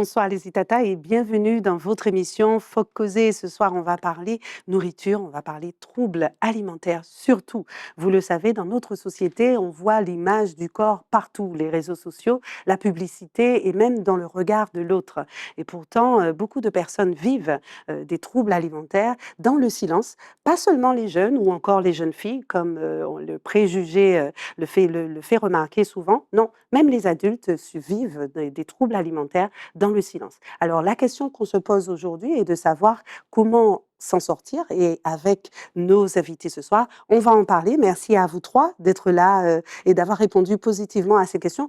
bonsoir les Itata et bienvenue dans votre émission Faut causer. Ce soir, on va parler nourriture, on va parler troubles alimentaires. Surtout, vous le savez, dans notre société, on voit l'image du corps partout, les réseaux sociaux, la publicité et même dans le regard de l'autre. Et pourtant, beaucoup de personnes vivent des troubles alimentaires dans le silence, pas seulement les jeunes ou encore les jeunes filles, comme le préjugé le fait remarquer souvent. Non, même les adultes vivent des troubles alimentaires dans le silence. Alors la question qu'on se pose aujourd'hui est de savoir comment s'en sortir et avec nos invités ce soir, on va en parler. Merci à vous trois d'être là et d'avoir répondu positivement à ces questions,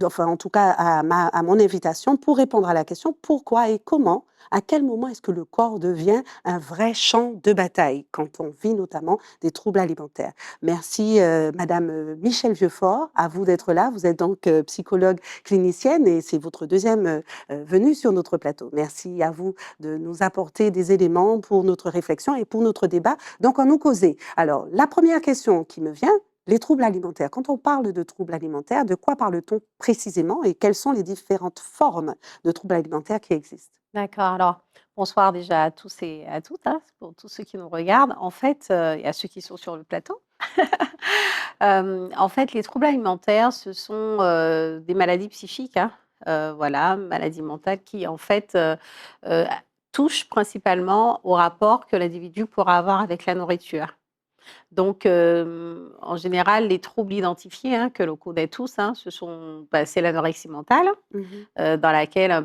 enfin en tout cas à mon invitation pour répondre à la question pourquoi et comment, à quel moment est-ce que le corps devient un vrai champ de bataille quand on vit notamment des troubles alimentaires. Merci Madame Michèle Vieuxfort, à vous d'être là. Vous êtes donc psychologue clinicienne et c'est votre deuxième venue sur notre plateau. Merci à vous de nous apporter des éléments pour notre réflexion et pour notre débat. Donc, on nous causait. Alors, la première question qui me vient, les troubles alimentaires. Quand on parle de troubles alimentaires, de quoi parle-t-on précisément et quelles sont les différentes formes de troubles alimentaires qui existent? D'accord. Alors, bonsoir déjà à tous et à toutes, hein, pour tous ceux qui nous regardent. En fait, et à ceux qui sont sur le plateau. En fait, les troubles alimentaires, ce sont, des maladies psychiques, hein, voilà, maladies mentales qui, en fait, heu, touchent principalement au rapport que l'individu pourra avoir avec la nourriture. Donc, en général, les troubles identifiés, hein, que l'on connaît tous, hein, c'est l'anorexie mentale, Mhm. dans laquelle,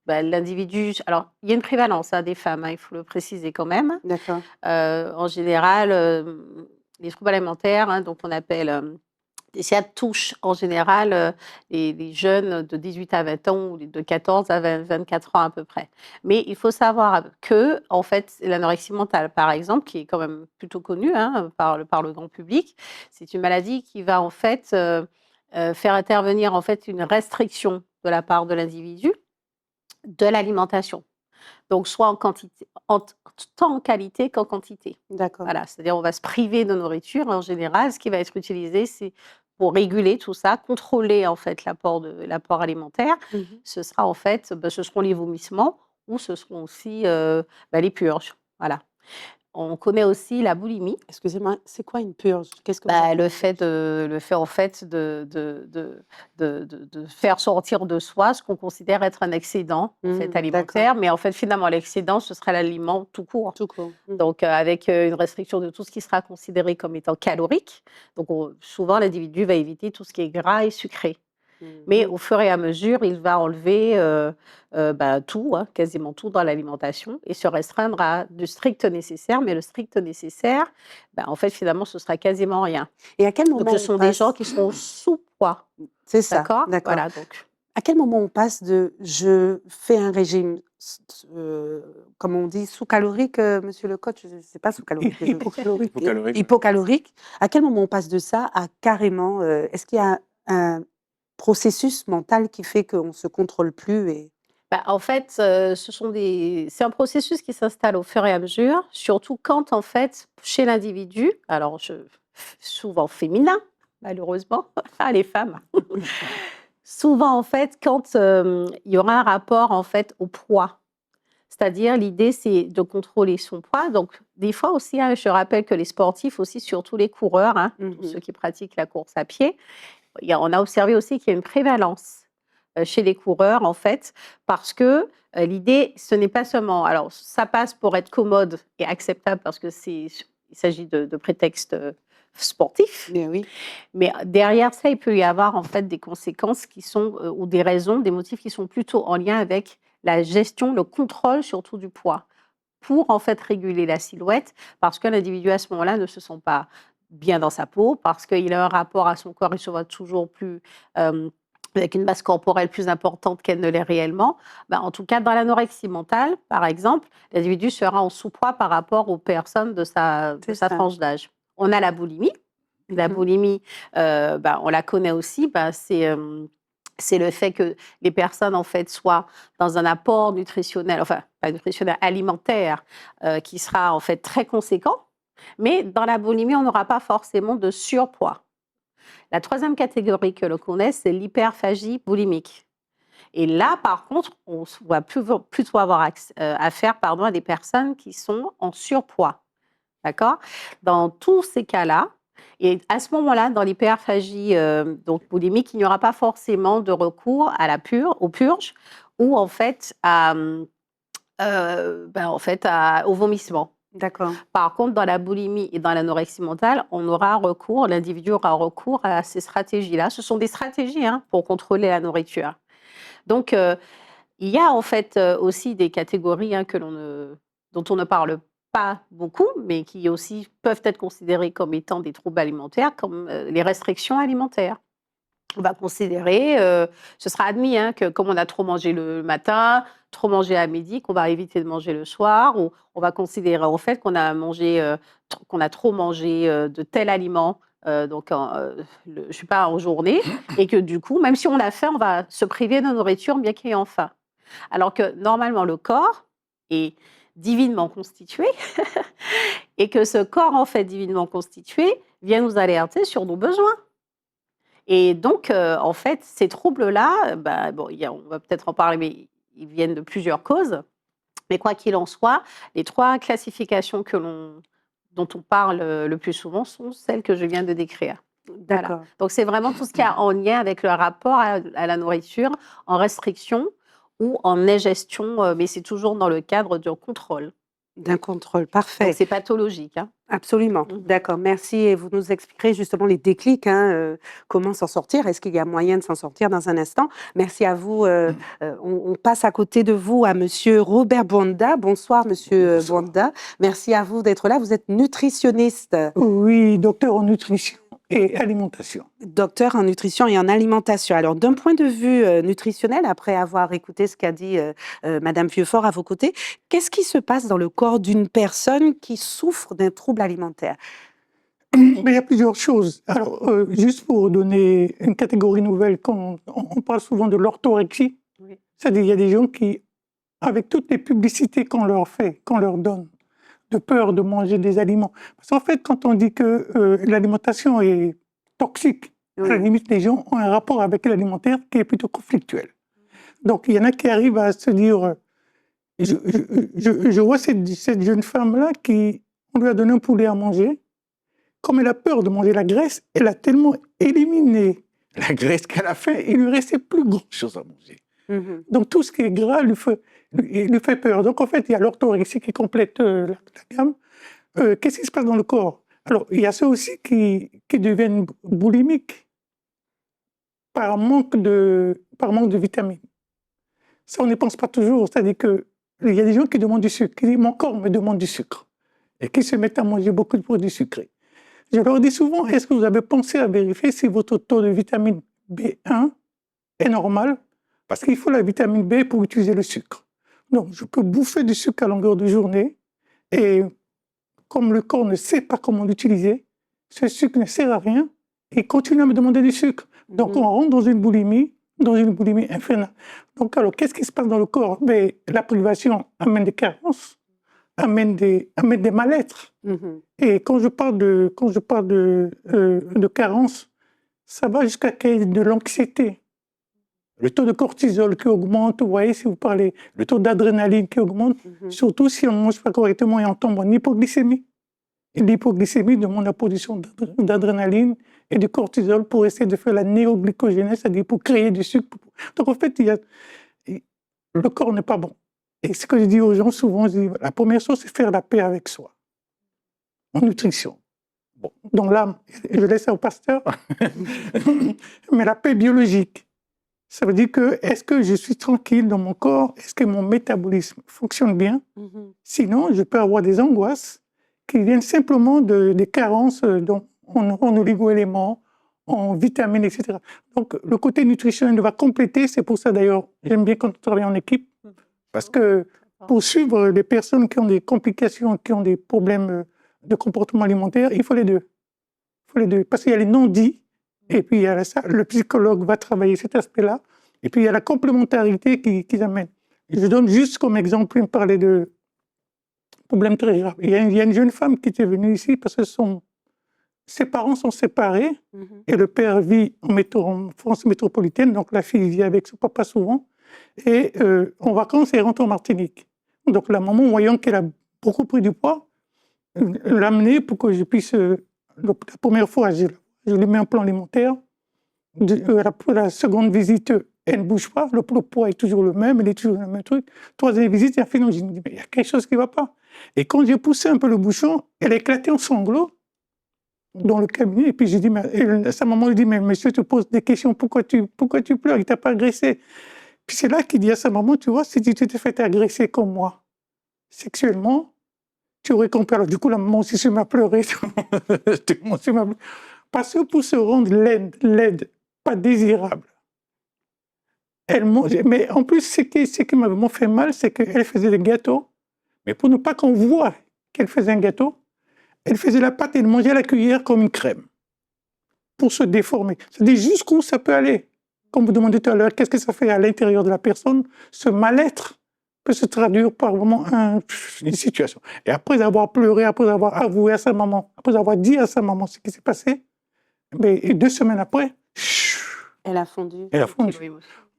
l'individu alors il y a une prévalence, hein, des femmes, hein, il faut le préciser quand même. D'accord. En général, les troubles alimentaires, hein, donc on appelle, ça touche en général, les jeunes de 18 à 20 ans ou de 14 à 24 ans à peu près. Mais il faut savoir que en fait, l'anorexie mentale, par exemple, qui est quand même plutôt connue, hein, par le grand public, c'est une maladie qui va en fait, faire intervenir en fait une restriction de la part de l'individu de l'alimentation. Donc soit en quantité, tant en qualité qu'en quantité. D'accord. Voilà, c'est-à-dire on va se priver de nourriture en général. Ce qui va être utilisé, c'est pour réguler tout ça, contrôler en fait l'apport alimentaire. Mhm. Ce sera en fait, ce seront les vomissements ou ce seront aussi les purges. Voilà. On connaît aussi la boulimie. Excusez-moi, c'est quoi une purge? Qu'est-ce que vous appelez une purge? Le fait en fait de faire sortir de soi ce qu'on considère être un excédent en fait D'accord, alimentaire, mais en fait finalement l'excédent ce serait l'aliment tout court. tout court. Donc avec, une restriction de tout ce qui sera considéré comme étant calorique. Donc souvent l'individu va éviter tout ce qui est gras et sucré. Mais Mhm. au fur et à mesure, il va enlever, tout, hein, quasiment tout dans l'alimentation et se restreindre à du strict nécessaire. Mais le strict nécessaire, en fait, finalement, ce sera quasiment rien. Et à quel Donc moment ce on sont des gens passe? qui seront sous poids, C'est ça, d'accord? d'accord. Voilà donc À quel moment on passe de je fais un régime, comme on dit, sous-calorique, monsieur le coach? Je sais pas sous-calorique, je Hypocalorique. Hypocalorique, ouais. hypocalorique. À quel moment on passe de ça à carrément, est-ce qu'il y a un processus mental qui fait qu'on ne se contrôle plus et en fait, c'est un processus qui s'installe au fur et à mesure, surtout quand, en fait, chez l'individu, alors souvent féminin, malheureusement, les femmes. Souvent, en fait, quand, il y aura un rapport, en fait, au poids. C'est-à-dire, l'idée, c'est de contrôler son poids. Donc, des fois aussi, hein, je rappelle que les sportifs aussi, surtout les coureurs, hein, tous ceux qui pratiquent la course à pied, on a observé aussi qu'il y a une prévalence chez les coureurs, en fait, parce que l'idée, ce n'est pas seulement. Alors, ça passe pour être commode et acceptable parce que il s'agit de prétextes sportifs, mais oui, mais derrière ça, il peut y avoir en fait des conséquences qui sont ou des raisons, des motifs qui sont plutôt en lien avec la gestion, le contrôle surtout du poids, pour en fait réguler la silhouette, parce que l'individu à ce moment-là ne se sent pas bien dans sa peau, parce qu'il a un rapport à son corps, il se voit toujours plus avec une masse corporelle plus importante qu'elle ne l'est réellement. En tout cas, dans l'anorexie mentale, par exemple, l'individu sera en sous-poids par rapport aux personnes de c'est sa ça. tranche d'âge. On a la boulimie. La Mmh. boulimie, on la connaît aussi, c'est le fait que les personnes, en fait, soient dans un apport nutritionnel, enfin, pas nutritionnel, alimentaire, qui sera, en fait, très conséquent. Mais dans la boulimie, on n'aura pas forcément de surpoids. La troisième catégorie que l'on connaît, c'est l'hyperphagie boulimique. Et là, par contre, on va plutôt avoir affaire à des personnes qui sont en surpoids. D'accord? Dans tous ces cas-là, et à ce moment-là, dans l'hyperphagie donc boulimique, il n'y aura pas forcément de recours aux purges ou en fait, au vomissement. D'accord. Par contre, dans la boulimie et dans l'anorexie mentale, l'individu aura recours à ces stratégies-là. Ce sont des stratégies pour contrôler la nourriture. Donc, il y a en fait aussi des catégories dont on ne parle pas beaucoup, mais qui aussi peuvent être considérées comme étant des troubles alimentaires, comme les restrictions alimentaires. On va considérer, ce sera admis que comme on a trop mangé le matin, trop mangé à midi, qu'on va éviter de manger le soir, ou on va considérer en fait qu'on a trop mangé de tel aliment, je sais pas, en journée, et que du coup, même si on a faim, on va se priver de nourriture bien qu'ayant faim. Alors que normalement, le corps est divinement constitué et que ce corps, en fait, divinement constitué, vient nous alerter sur nos besoins. Et donc, en fait, ces troubles-là, on va peut-être en parler, mais ils viennent de plusieurs causes. Mais quoi qu'il en soit, les 3 classifications dont on parle le plus souvent sont celles que je viens de décrire. Voilà. D'accord. Donc, c'est vraiment tout ce qui est en lien avec le rapport à la nourriture, en restriction ou en ingestion, mais c'est toujours dans le cadre d'un contrôle. D'un contrôle, Donc, parfait. c'est pathologique. Absolument. D'accord, merci et vous nous expliquerez justement les déclics, comment s'en sortir. Est-ce qu'il y a moyen de s'en sortir dans un instant? Merci à vous. On passe à côté de vous à monsieur Robert Bonda. Bonsoir monsieur Bonda. Merci à vous d'être là. Vous êtes nutritionniste. Oui, docteur en nutrition et alimentation. Docteur en nutrition et en alimentation. Alors, d'un point de vue nutritionnel, après avoir écouté ce qu'a dit Madame Vieux-Fort à vos côtés, qu'est-ce qui se passe dans le corps d'une personne qui souffre d'un trouble alimentaire? Mais il y a plusieurs choses. Alors, juste pour donner une catégorie nouvelle, quand on parle souvent de l'orthorexie, Oui. c'est-à-dire il y a des gens qui, avec toutes les publicités qu'on leur fait, qu'on leur donne, de peur de manger des aliments. Parce qu'en fait, quand on dit que l'alimentation est toxique, à la limite, les gens ont un rapport avec l'alimentaire qui est plutôt conflictuel. Donc, il y en a qui arrivent à se dire... Je vois cette jeune femme-là on lui a donné un poulet à manger. Comme elle a peur de manger la graisse, elle a tellement éliminé la graisse qu'à la fin, il ne lui restait plus grand-chose à manger. Donc, tout ce qui est gras lui fait peur. Donc, en fait, il y a l'orthorexie qui complète la gamme. Qu'est-ce qui se passe dans le corps? Alors, il y a ceux aussi qui deviennent boulimiques par manque de vitamines. Ça, on n'y pense pas toujours. C'est-à-dire qu'il y a des gens qui demandent du sucre, qui disent « mon corps me demande du sucre » et qui se mettent à manger beaucoup de produits sucrés. Je leur dis souvent, est-ce que vous avez pensé à vérifier si votre taux de vitamine B1 est normal? Parce qu'il faut la vitamine B pour utiliser le sucre. Donc, je peux bouffer du sucre à longueur de journée et comme le corps ne sait pas comment l'utiliser, ce sucre ne sert à rien et il continue à me demander du sucre. Donc, on rentre dans une boulimie infernale. Donc, alors, qu'est-ce qui se passe dans le corps? La privation amène des carences, amène des mal-être. Et quand je parle de carence, ça va jusqu'à de l'anxiété. Le taux de cortisol qui augmente, vous voyez, si vous parlez, le taux d'adrénaline qui augmente, surtout si on ne mange pas correctement et on tombe en hypoglycémie. Et l'hypoglycémie demande la production d'adrénaline et de cortisol pour essayer de faire la néoglycogénèse, c'est-à-dire pour créer du sucre. Donc en fait, le corps n'est pas bon. Et ce que je dis aux gens souvent, je dis, la première chose, c'est faire la paix avec soi, en nutrition. Bon, dans l'âme, je laisse ça au pasteur, mais la paix biologique. Ça veut dire que, est-ce que je suis tranquille dans mon corps? Est-ce que mon métabolisme fonctionne bien? Sinon, je peux avoir des angoisses qui viennent simplement des carences en oligo-éléments, en vitamines, etc. Donc, le côté nutritionnel va compléter. C'est pour ça, d'ailleurs, j'aime bien quand on travaille en équipe, parce que pour suivre les personnes qui ont des complications, qui ont des problèmes de comportement alimentaire, il faut les deux. Parce qu'il y a les non-dits, et puis il y a ça, le psychologue va travailler cet aspect-là, et puis il y a la complémentarité qu'ils amènent. Je donne juste comme exemple, il me parlait de problèmes très graves. Il y a une jeune femme qui était venue ici parce que ses parents sont séparés, et le père vit en France métropolitaine, donc la fille vit avec son papa souvent, Et en vacances, elle rentre en Martinique. Donc la maman, voyant qu'elle a beaucoup pris du poids, l'a amenée pour que je puisse... la première fois, je lui mets un plan alimentaire. La seconde visite, elle ne bouge pas, le poids est toujours le même, elle est toujours le même truc. Troisième visite, elle a fait non, je me dis, mais il y a quelque chose qui ne va pas. Et quand j'ai poussé un peu le bouchon, elle a éclaté en sanglots dans le cabinet. Et puis j'ai dit, sa maman lui dit, mais monsieur te pose des questions, pourquoi tu pleures, il ne t'a pas agressé. Puis c'est là qu'il dit à sa maman, tu vois, si tu t'étais fait agresser comme moi, sexuellement, tu aurais compris. Alors du coup, la maman aussi se met à pleurer. Parce que pour se rendre laide, pas désirable, elle mangeait. Mais en plus, ce qui m'a vraiment fait mal, c'est qu'elle faisait des gâteaux. Mais pour ne pas qu'on voie qu'elle faisait un gâteau, elle faisait la pâte et elle mangeait à la cuillère comme une crème. Pour se déformer. C'est-à-dire jusqu'où ça peut aller. Comme vous demandez tout à l'heure, qu'est-ce que ça fait à l'intérieur de la personne, ce mal-être peut se traduire par vraiment une situation. Et après avoir pleuré, après avoir avoué à sa maman, après avoir dit à sa maman ce qui s'est passé, et 2 semaines après, Elle a fondu. elle a fondu.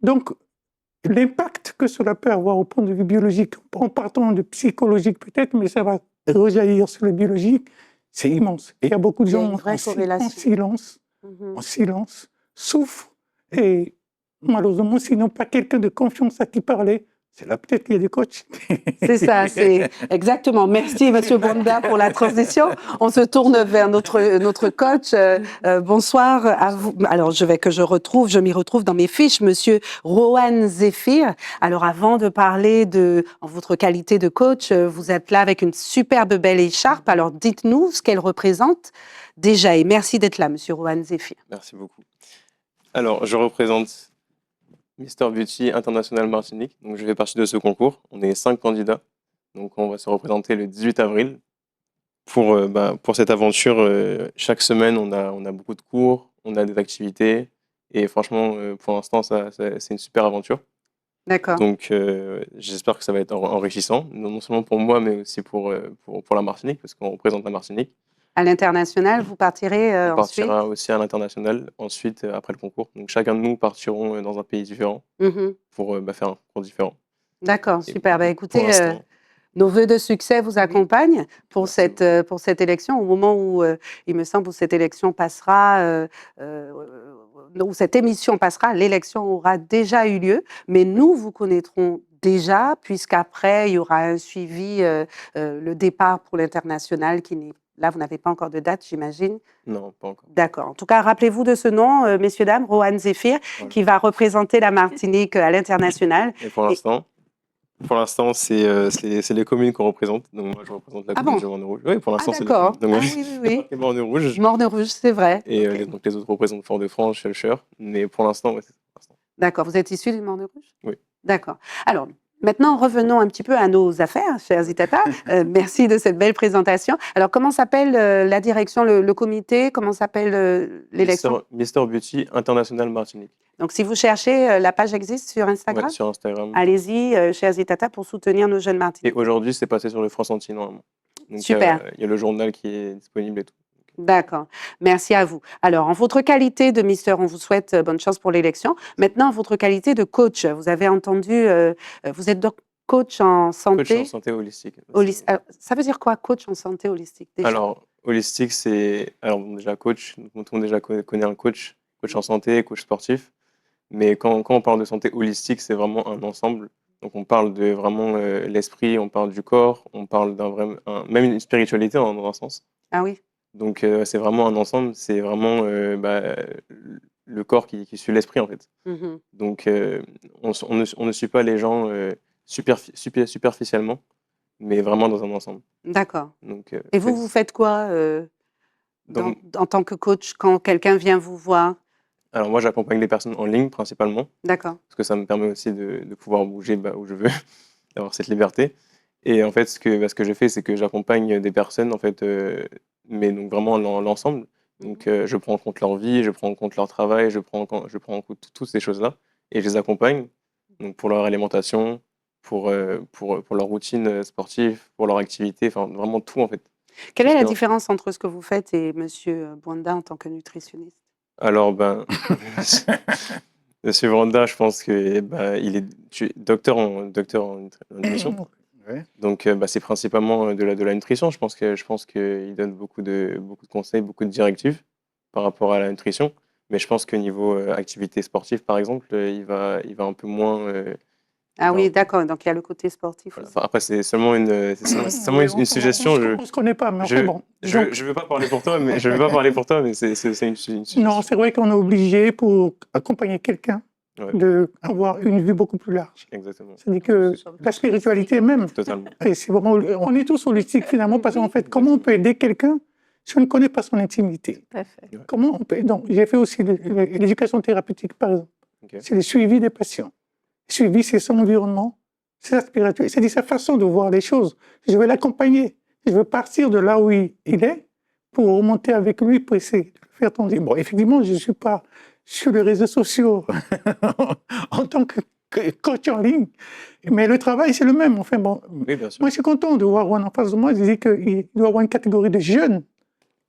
Donc, l'impact que cela peut avoir au point de vue biologique, en partant de psychologique peut-être, mais ça va rejaillir sur le biologique, c'est immense. Et il y a beaucoup de Il y a gens une vraie en corrélation. silence, souffrent. Et malheureusement, s'ils n'ont pas quelqu'un de confiance à qui parler, c'est là peut-être qu'il y a des coachs. C'est ça, c'est exactement. Merci, Monsieur Bonda, pour la transition. On se tourne vers notre coach. Bonsoir à vous. Alors, je m'y retrouve dans mes fiches, Monsieur Rohan Zéphir. Alors, avant de parler en votre qualité de coach, vous êtes là avec une superbe belle écharpe. Alors, dites-nous ce qu'elle représente déjà. Et merci d'être là, Monsieur Rohan Zéphir. Merci beaucoup. Alors, je représente Mister Beauty International Martinique. Donc, je fais partie de ce concours. On est 5 candidats. Donc, on va se représenter le 18 avril. Pour cette aventure, chaque semaine, on a beaucoup de cours, on a des activités. Et franchement, pour l'instant, c'est une super aventure. D'accord. Donc, j'espère que ça va être enrichissant, non seulement pour moi, mais aussi pour la Martinique, parce qu'on représente la Martinique. À l'international, vous partirez On ensuite partira aussi à l'international, ensuite, après le concours. Donc, chacun de nous partirons dans un pays différent pour faire un concours différent. D'accord, Et super. Bah, pour écoutez, l'instant, nos vœux de succès vous accompagnent pour Merci cette élection. Au moment où, il me semble, où cette élection passera, où cette émission passera, l'élection aura déjà eu lieu. Mais nous vous connaîtrons déjà, puisqu'après, il y aura un suivi, le départ pour l'international qui n'est... Là, vous n'avez pas encore de date, j'imagine. non, pas encore. D'accord. En tout cas, rappelez-vous de ce nom, messieurs, dames, Rohan Zéphir, Voilà. qui va représenter la Martinique à l'international. Et pour l'instant, c'est les communes qu'on représente. Donc, moi, je représente la commune de Morne-Rouge. Oui, pour l'instant, c'est les d'accord. communes. Donc, Oui. Morne-Rouge. Morne-Rouge, c'est vrai. Et Ok. donc, les autres représentent Fort-de-France, Schœlcher. Mais pour l'instant, c'est pour l'instant. D'accord. Vous êtes issu du Morne-Rouge? Oui. D'accord. Alors, maintenant, revenons un petit peu à nos affaires, chers Itata. Merci de cette belle présentation. Alors, comment s'appelle la direction, le comité? Comment s'appelle l'élection? Mister Beauty International Martinique. Donc, si vous cherchez, la page existe sur Instagram? Ouais, sur Instagram. Allez-y, chers Itata, pour soutenir nos jeunes Martiniquais. Et aujourd'hui, c'est passé sur le France Entier, normalement. Donc, Super. Il y a le journal qui est disponible et tout. D'accord. Merci à vous. Alors, en votre qualité de Mister, on vous souhaite bonne chance pour l'élection. Maintenant, en votre qualité de coach, vous avez entendu, vous êtes donc coach en santé. Coach en santé holistique. Alors, ça veut dire quoi, coach en santé holistique déjà? Alors, holistique, c'est... Alors, bon, déjà, coach, tout le monde déjà connaît un coach en santé, coach sportif. Mais quand on parle de santé holistique, c'est vraiment un ensemble. Donc, on parle de vraiment l'esprit, on parle du corps, on parle même une spiritualité dans un sens. Ah oui. Donc, c'est vraiment un ensemble, c'est vraiment le corps qui suit l'esprit, en fait. Mhm. Donc, on ne suit pas les gens superficiellement, mais vraiment dans un ensemble. D'accord. Donc, Et vous faites quoi en tant que coach quand quelqu'un vient vous voir? Alors, moi, j'accompagne les personnes en ligne, principalement, D'accord. parce que ça me permet aussi de pouvoir bouger où je veux, d'avoir cette liberté. Et en fait, ce que je fais, c'est que j'accompagne des personnes, en fait, mais donc vraiment l'ensemble. Donc, je prends en compte leur vie, je prends en compte leur travail, je prends en compte toutes ces choses-là, et je les accompagne donc pour leur alimentation, pour leur routine sportive, pour leur activité, enfin vraiment tout, en fait. Quelle est la différence entre ce que vous faites et Monsieur Bonda en tant que nutritionniste? Alors, Monsieur Vanda, je pense que il est docteur en nutrition. Ouais. Donc, c'est principalement de la nutrition. Je pense qu'il donne beaucoup de conseils, beaucoup de directives par rapport à la nutrition. Mais je pense que niveau activité sportive, par exemple, il va un peu moins. Ah il va- oui, d'accord. Donc, il y a le côté sportif voilà. aussi. Enfin, après, c'est seulement Oui, une suggestion. On ne se connaît pas, mais Je enfin bon. Donc, je veux pas parler pour toi, mais c'est une non, suggestion. c'est vrai qu'on est obligé, pour accompagner quelqu'un, Ouais, d'avoir une vue beaucoup plus large. exactement. C'est-à-dire que la spiritualité même, Totalement. et c'est vraiment, on est tous holistiques finalement, parce qu'en fait, comment on peut aider quelqu'un si on ne connaît pas son intimité? Tout à fait. Comment on peut... Donc, j'ai fait aussi l'éducation thérapeutique, par exemple. Ok. C'est le suivi des patients. Le suivi, c'est son environnement, c'est sa spiritualité, c'est sa façon de voir les choses. Je vais l'accompagner. Je veux partir de là où il est pour remonter avec lui, pour essayer de le faire tomber. Bon, effectivement, je ne suis pas sur les réseaux sociaux en tant que coach en ligne, mais le travail, c'est le même. Enfin, bon, Oui, bien sûr. moi, je suis content de voir Juan en face de moi. Je dis qu'il doit y avoir une catégorie de jeunes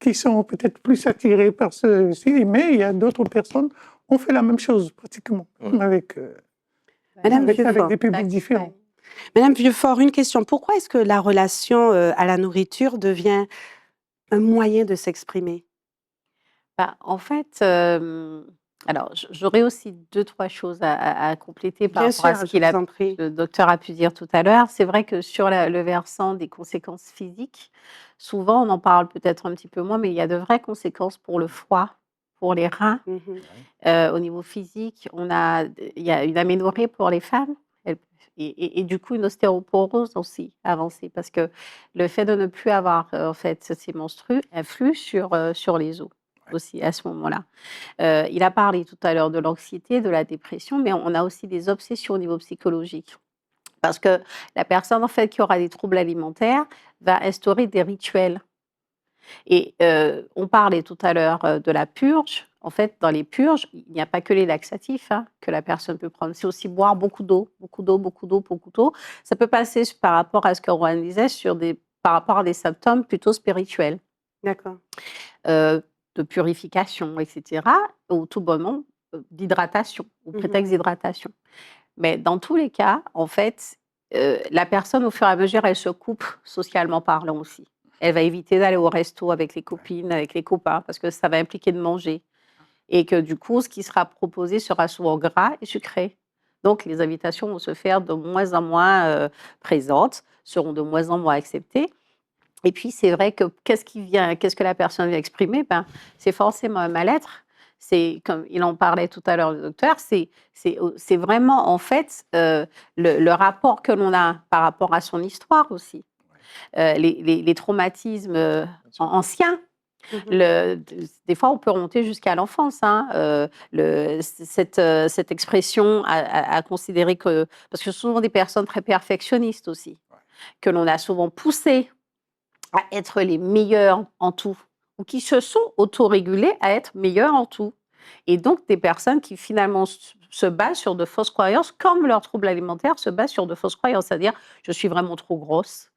qui sont peut-être plus attirés par ceci, mais il y a d'autres personnes qui ont fait la même chose pratiquement, Ouais. avec Madame avec Vieux-Fort. des publics différents. Madame Vieux-Fort, une question. Pourquoi est-ce que la relation à la nourriture devient un moyen de s'exprimer? En fait, alors j'aurais aussi 2-3 choses à compléter par Bien rapport à sûr, ce je vous en prie. le docteur a pu dire tout à l'heure. C'est vrai que sur le versant des conséquences physiques, souvent on en parle peut-être un petit peu moins, mais il y a de vraies conséquences pour le foie, pour les reins. Mhm. Au niveau physique, il y a une aménorrhée pour les femmes et du coup une ostéoporose aussi avancée parce que le fait de ne plus avoir en fait ces menstrues influe sur les os aussi à ce moment-là. Il a parlé tout à l'heure de l'anxiété, de la dépression, mais on a aussi des obsessions au niveau psychologique. Parce que la personne en fait qui aura des troubles alimentaires va instaurer des rituels. Et on parlait tout à l'heure de la purge. En fait, dans les purges, il n'y a pas que les laxatifs que la personne peut prendre. C'est aussi boire beaucoup d'eau, beaucoup d'eau, beaucoup d'eau, beaucoup d'eau. Ça peut passer par rapport à ce que Rohan disait, par rapport à des symptômes plutôt spirituels, D'accord. de purification, etc., ou tout bonnement d'hydratation, ou prétexte d'hydratation. Mais dans tous les cas, en fait, la personne, au fur et à mesure, elle se coupe socialement parlant aussi. Elle va éviter d'aller au resto avec les copines, avec les copains, parce que ça va impliquer de manger. Et que du coup, ce qui sera proposé sera souvent gras et sucré. Donc, les invitations vont se faire de moins en moins présentes, seront de moins en moins acceptées. Et puis, c'est vrai que qu'est-ce que la personne vient exprimer? C'est forcément un mal-être. C'est, comme il en parlait tout à l'heure, le docteur, c'est vraiment, en fait, le rapport que l'on a par rapport à son histoire aussi. Les traumatismes anciens. Des fois, on peut remonter jusqu'à l'enfance. Cette expression à considérer que... Parce que ce sont souvent des personnes très perfectionnistes aussi, que l'on a souvent poussées à être les meilleurs en tout, ou qui se sont autorégulés à être meilleurs en tout. Et donc, des personnes qui finalement se basent sur de fausses croyances, comme leur trouble alimentaire se base sur de fausses croyances, c'est-à-dire je suis vraiment trop grosse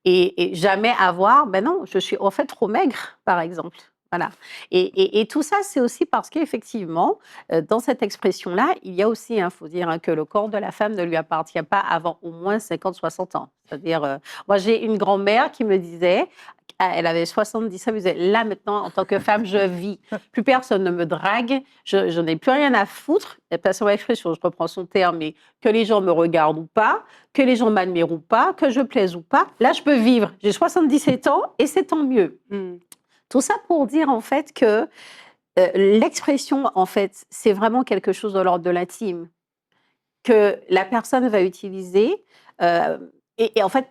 et jamais avoir, non, je suis en fait trop maigre, par exemple. Voilà. Et tout ça, c'est aussi parce qu'effectivement, dans cette expression-là, il y a aussi, il faut dire que le corps de la femme ne lui appartient pas avant au moins 50-60 ans. C'est-à-dire, moi, j'ai une grand-mère qui me disait, elle avait 70 ans, elle me disait, là maintenant, en tant que femme, je vis. Plus personne ne me drague, je n'ai plus rien à foutre. Pas son expression, je reprends son terme, mais que les gens me regardent ou pas, que les gens m'admirent ou pas, que je plaise ou pas, là, je peux vivre. J'ai 77 ans et c'est tant mieux. Tout ça pour dire en fait que l'expression, en fait, c'est vraiment quelque chose de l'ordre de l'intime que la personne va utiliser et en fait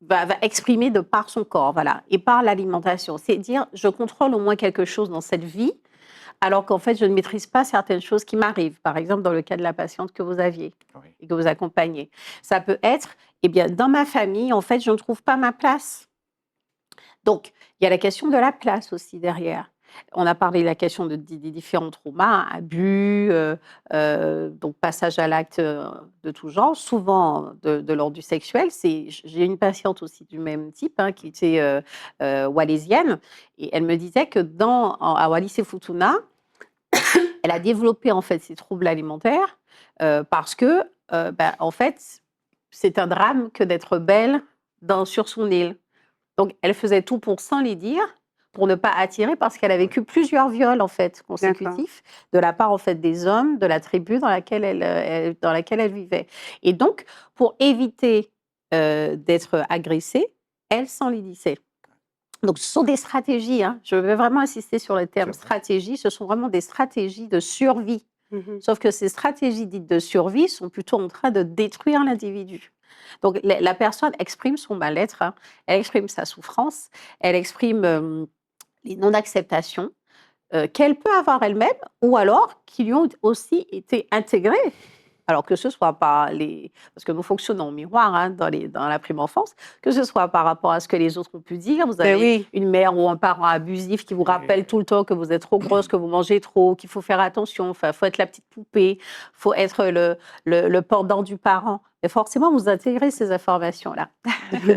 va exprimer de par son corps, voilà, et par l'alimentation. C'est dire, je contrôle au moins quelque chose dans cette vie, alors qu'en fait, je ne maîtrise pas certaines choses qui m'arrivent. Par exemple, dans le cas de la patiente que vous aviez et que vous accompagnez. Ça peut être, eh bien, dans ma famille, en fait, je ne trouve pas ma place. Donc, il y a la question de la place aussi derrière. On a parlé de la question des différents traumas, abus, donc passage à l'acte de tout genre, souvent de l'ordre du sexuel. J'ai une patiente aussi du même type, qui était wallisienne, et elle me disait que à Wallis et Futuna, Elle a développé en fait ces troubles alimentaires parce que, en fait, c'est un drame que d'être belle sur son île. Donc, elle faisait tout pour s'enlaidir, pour ne pas attirer, parce qu'elle a vécu plusieurs viols en fait consécutifs de la part en fait des hommes de la tribu dans laquelle elle vivait. Et donc, pour éviter d'être agressée, elle s'enlaidissait. Donc, ce sont des stratégies, hein. Je vais vraiment insister sur le terme stratégie. Ce sont vraiment des stratégies de survie. Sauf que ces stratégies dites de survie sont plutôt en train de détruire l'individu. Donc, la personne exprime son mal-être, hein. Elle exprime sa souffrance, elle exprime les non-acceptations qu'elle peut avoir elle-même ou alors qui lui ont aussi été intégrées. Alors que ce soit parce que nous fonctionnons en miroir hein, dans la prime enfance, que ce soit par rapport à ce que les autres ont pu dire. Vous avez une mère ou un parent abusif qui vous rappelle tout le temps que vous êtes trop grosse, que vous mangez trop, qu'il faut faire attention, il faut être la petite poupée, il faut être le pendant du parent. Et forcément, vous intégrez ces informations-là.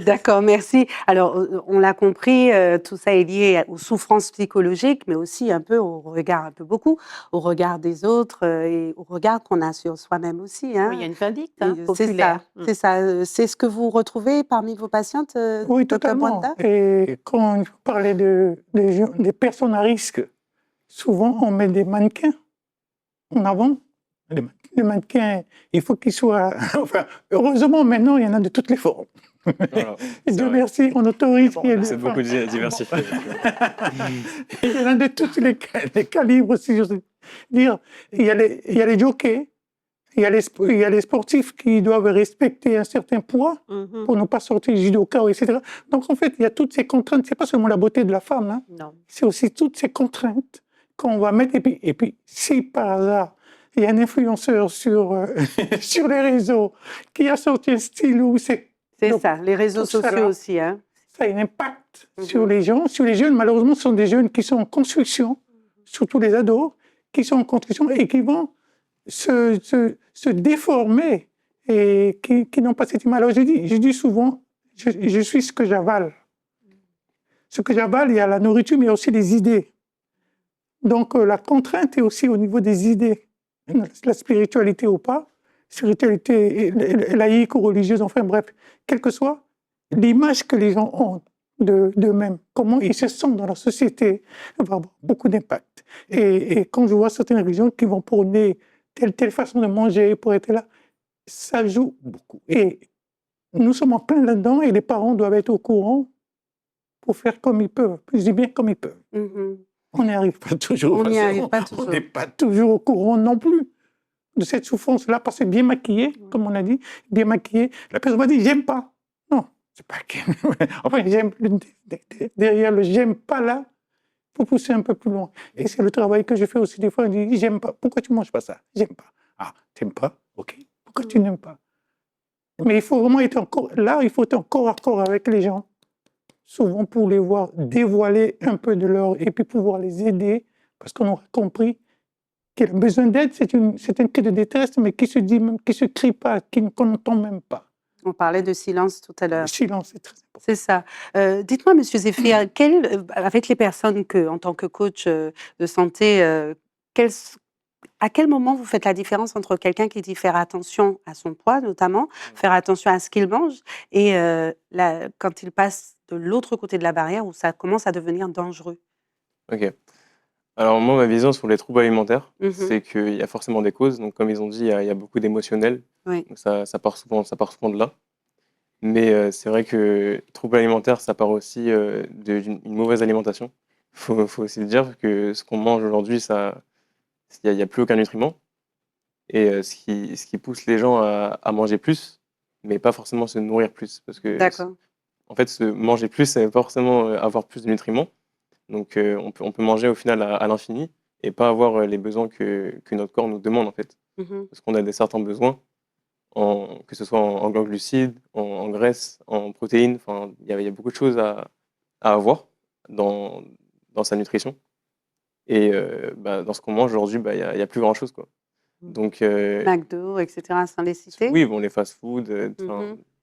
D'accord, merci. Alors, on l'a compris, tout ça est lié aux souffrances psychologiques, mais aussi un peu au regard, un peu beaucoup, au regard des autres et au regard qu'on a sur soi-même aussi. Hein. Oui, il y a une vindicte hein, C'est populaire. ça, c'est ça. C'est ce que vous retrouvez parmi vos patientes, Oui, Dr. totalement. Bwanda? Et quand vous parlez des personnes à risque, souvent on met des mannequins en avant. Les mannequins, il faut qu'ils soient. Enfin, heureusement, maintenant, il y en a de toutes les formes. Voilà, Et Dieu c'est vrai. merci, on autorise. Bon, il y a des C'est beaucoup diversifié. Il y en a de tous les calibres, si j'ose dire. Il y a les jockeys, il y a les sportifs qui doivent respecter un certain poids pour ne pas sortir judoka, etc. Donc, en fait, il y a toutes ces contraintes. Ce n'est pas seulement la beauté de la femme, hein. Non. C'est aussi toutes ces contraintes qu'on va mettre. Et puis, si par hasard, il y a un influenceur sur les réseaux qui a sorti un style où c'est... C'est Donc, ça, les réseaux tout ça sociaux là, aussi. Hein. ça a un impact sur les gens, sur les jeunes. Malheureusement, ce sont des jeunes qui sont en construction, surtout les ados, qui sont en construction et qui vont se déformer et qui n'ont pas cette image. Alors, je dis souvent, je suis ce que j'avale. Ce que j'avale, il y a la nourriture, mais il y a aussi les idées. Donc, la contrainte est aussi au niveau des idées. La spiritualité ou pas, spiritualité laïque ou religieuse, enfin bref, quelle que soit l'image que les gens ont d'eux-mêmes, comment ils se sentent dans la société, va avoir beaucoup d'impact. Et quand je vois certaines religions qui vont prôner telle façon de manger pour être là, ça joue beaucoup. Et nous sommes en plein là-dedans et les parents doivent être au courant pour faire comme ils peuvent. Je dis bien comme ils peuvent. On n'y arrive pas toujours. On n'y arrive pas toujours. On n'est pas toujours au courant non plus de cette souffrance-là, parce que bien maquillée, comme on a dit, bien maquillée, la personne va dire « j'aime pas ». Non, c'est pas que... Enfin, derrière le « j'aime pas » là, il faut pousser un peu plus loin. Et c'est le travail que je fais aussi des fois, on dit « j'aime pas ». Pourquoi tu manges pas ça? J'aime pas. Ah, t'aimes pas? Ok. Pourquoi tu n'aimes pas? Mais il faut vraiment être encore... Là, il faut être en corps à corps avec les gens, souvent pour les voir dévoiler un peu de leur... et puis pouvoir les aider, parce qu'on aura compris qu'il a besoin d'aide, c'est un cri de détresse, mais qui se dit même, qui se crie pas, qu'on n'entend même pas. On parlait de silence tout à l'heure. Le silence est très important. C'est ça. Dites-moi, Monsieur Zéphyr, avec les personnes en tant que coach de santé, à quel moment vous faites la différence entre quelqu'un qui dit faire attention à son poids, notamment, faire attention à ce qu'il mange, et quand il passe de l'autre côté de la barrière où ça commence à devenir dangereux? Ok. Alors moi, ma vision sur les troubles alimentaires, c'est qu'il y a forcément des causes. Donc comme ils ont dit, il y a beaucoup d'émotionnel. Oui. Donc ça part souvent de là. Mais c'est vrai que troubles alimentaires, ça part aussi d'une mauvaise alimentation. Faut aussi le dire que ce qu'on mange aujourd'hui, il y a plus aucun nutriment. Et ce qui pousse les gens à manger plus, mais pas forcément se nourrir plus. Parce que en fait, se manger plus, ça veut pas forcément avoir plus de nutriments. Donc on peut manger au final à l'infini et pas avoir les besoins que notre corps nous demande en fait. Parce qu'on a certains besoins, que ce soit en glucides, en graisses, en protéines. Enfin, il y a beaucoup de choses à avoir dans sa nutrition. Et dans ce qu'on mange aujourd'hui, il y a plus grand-chose, quoi. Donc, McDo, etc., sans les citer. oui, bon, les fast-food,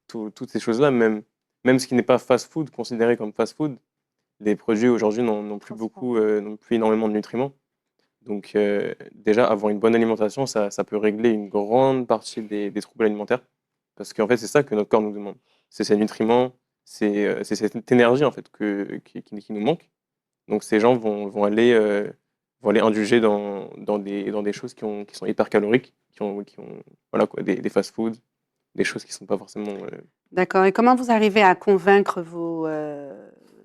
toutes ces choses-là, même ce qui n'est pas fast-food, considéré comme fast-food, les produits aujourd'hui n'ont plus énormément de nutriments. Donc, déjà, avoir une bonne alimentation, ça peut régler une grande partie des troubles alimentaires. Parce qu'en fait, c'est ça que notre corps nous demande. C'est ces nutriments, c'est cette énergie en fait, qui nous manque. Donc, ces gens vont aller indulger dans des choses qui sont hyper caloriques, voilà, quoi, des fast-foods, des choses qui ne sont pas forcément. D'accord. Et comment vous arrivez à convaincre